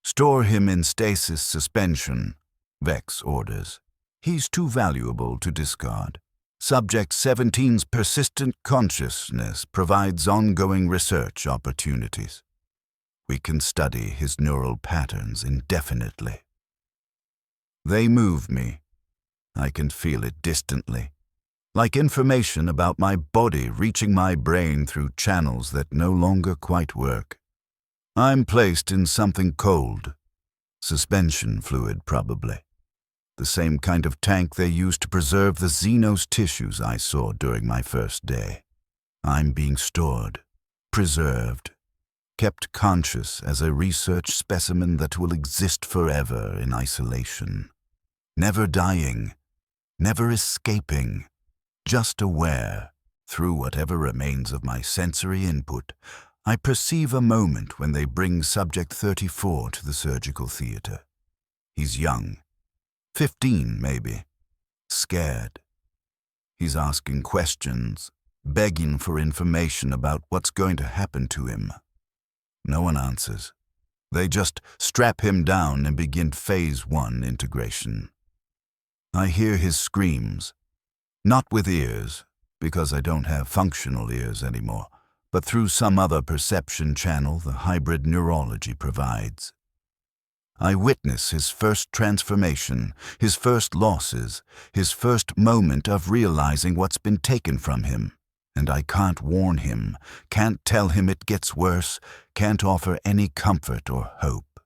Store him in stasis suspension, Vex orders. He's too valuable to discard. Subject 17's persistent consciousness provides ongoing research opportunities. We can study his neural patterns indefinitely. They move me. I can feel it distantly, like information about my body reaching my brain through channels that no longer quite work. I'm placed in something cold, suspension fluid probably, the same kind of tank they used to preserve the Xenos tissues I saw during my first day. I'm being stored, preserved, kept conscious as a research specimen that will exist forever in isolation. Never dying, never escaping, just aware. Through whatever remains of my sensory input, I perceive a moment when they bring Subject 34 to the surgical theater. He's young, 15 maybe, scared. He's asking questions, begging for information about what's going to happen to him. No one answers. They just strap him down and begin Phase 1 integration. I hear his screams, not with ears, because I don't have functional ears anymore, but through some other perception channel the hybrid neurology provides. I witness his first transformation, his first losses, his first moment of realizing what's been taken from him. And I can't warn him, can't tell him it gets worse, can't offer any comfort or hope.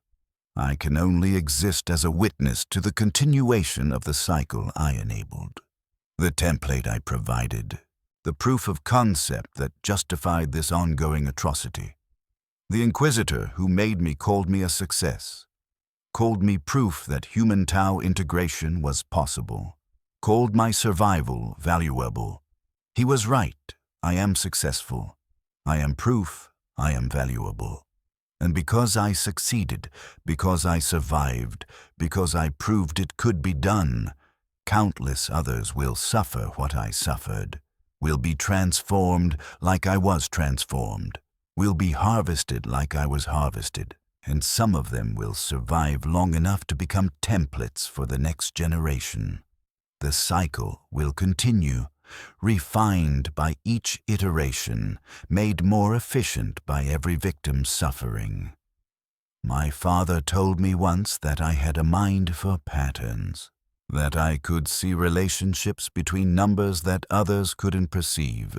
I can only exist as a witness to the continuation of the cycle I enabled. The template I provided, the proof of concept that justified this ongoing atrocity. The Inquisitor who made me called me a success, called me proof that human tau integration was possible, called my survival valuable. He was right. I am successful. I am proof. I am valuable. And because I succeeded, because I survived, because I proved it could be done, countless others will suffer what I suffered, will be transformed like I was transformed, will be harvested like I was harvested, and some of them will survive long enough to become templates for the next generation. The cycle will continue, refined by each iteration, made more efficient by every victim's suffering. My father told me once that I had a mind for patterns, that I could see relationships between numbers that others couldn't perceive.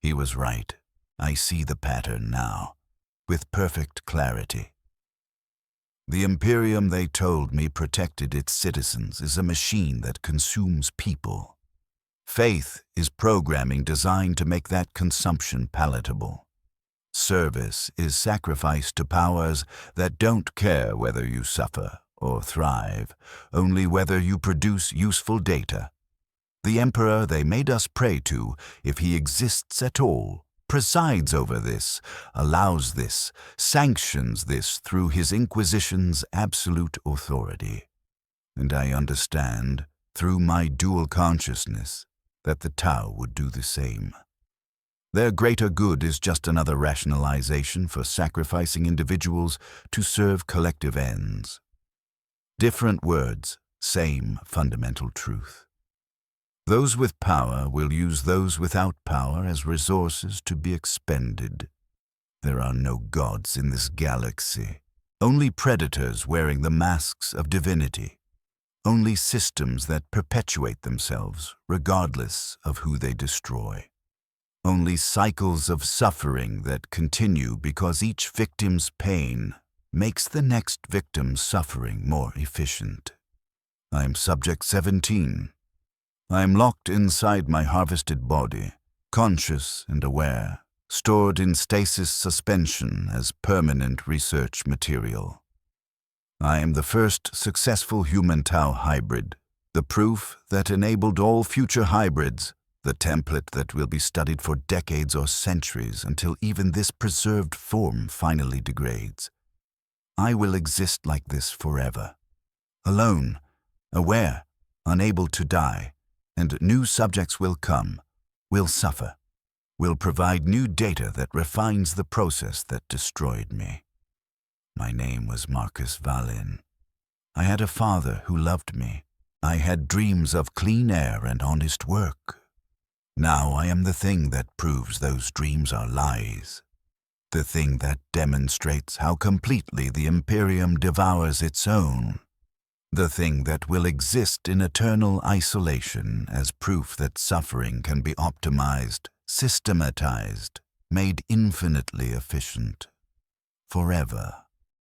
He was right. I see the pattern now, with perfect clarity. The Imperium, they told me, protected its citizens, is a machine that consumes people. Faith is programming designed to make that consumption palatable. Service is sacrifice to powers that don't care whether you suffer or thrive, only whether you produce useful data. The emperor they made us pray to, if he exists at all, presides over this, allows this, sanctions this through his Inquisition's absolute authority. And I understand, through my dual consciousness, that the Tao would do the same. Their greater good is just another rationalization for sacrificing individuals to serve collective ends. Different words, same fundamental truth. Those with power will use those without power as resources to be expended. There are no gods in this galaxy, only predators wearing the masks of divinity, only systems that perpetuate themselves regardless of who they destroy. Only cycles of suffering that continue because each victim's pain makes the next victim's suffering more efficient. I am Subject 17. I am locked inside my harvested body, conscious and aware, stored in stasis suspension as permanent research material. I am the first successful human-Tau hybrid, the proof that enabled all future hybrids, the template that will be studied for decades or centuries until even this preserved form finally degrades. I will exist like this forever, alone, aware, unable to die, and new subjects will come, will suffer, will provide new data that refines the process that destroyed me. My name was Marcus Valin. I had a father who loved me. I had dreams of clean air and honest work. Now I am the thing that proves those dreams are lies. The thing that demonstrates how completely the Imperium devours its own. The thing that will exist in eternal isolation as proof that suffering can be optimized, systematized, made infinitely efficient. Forever.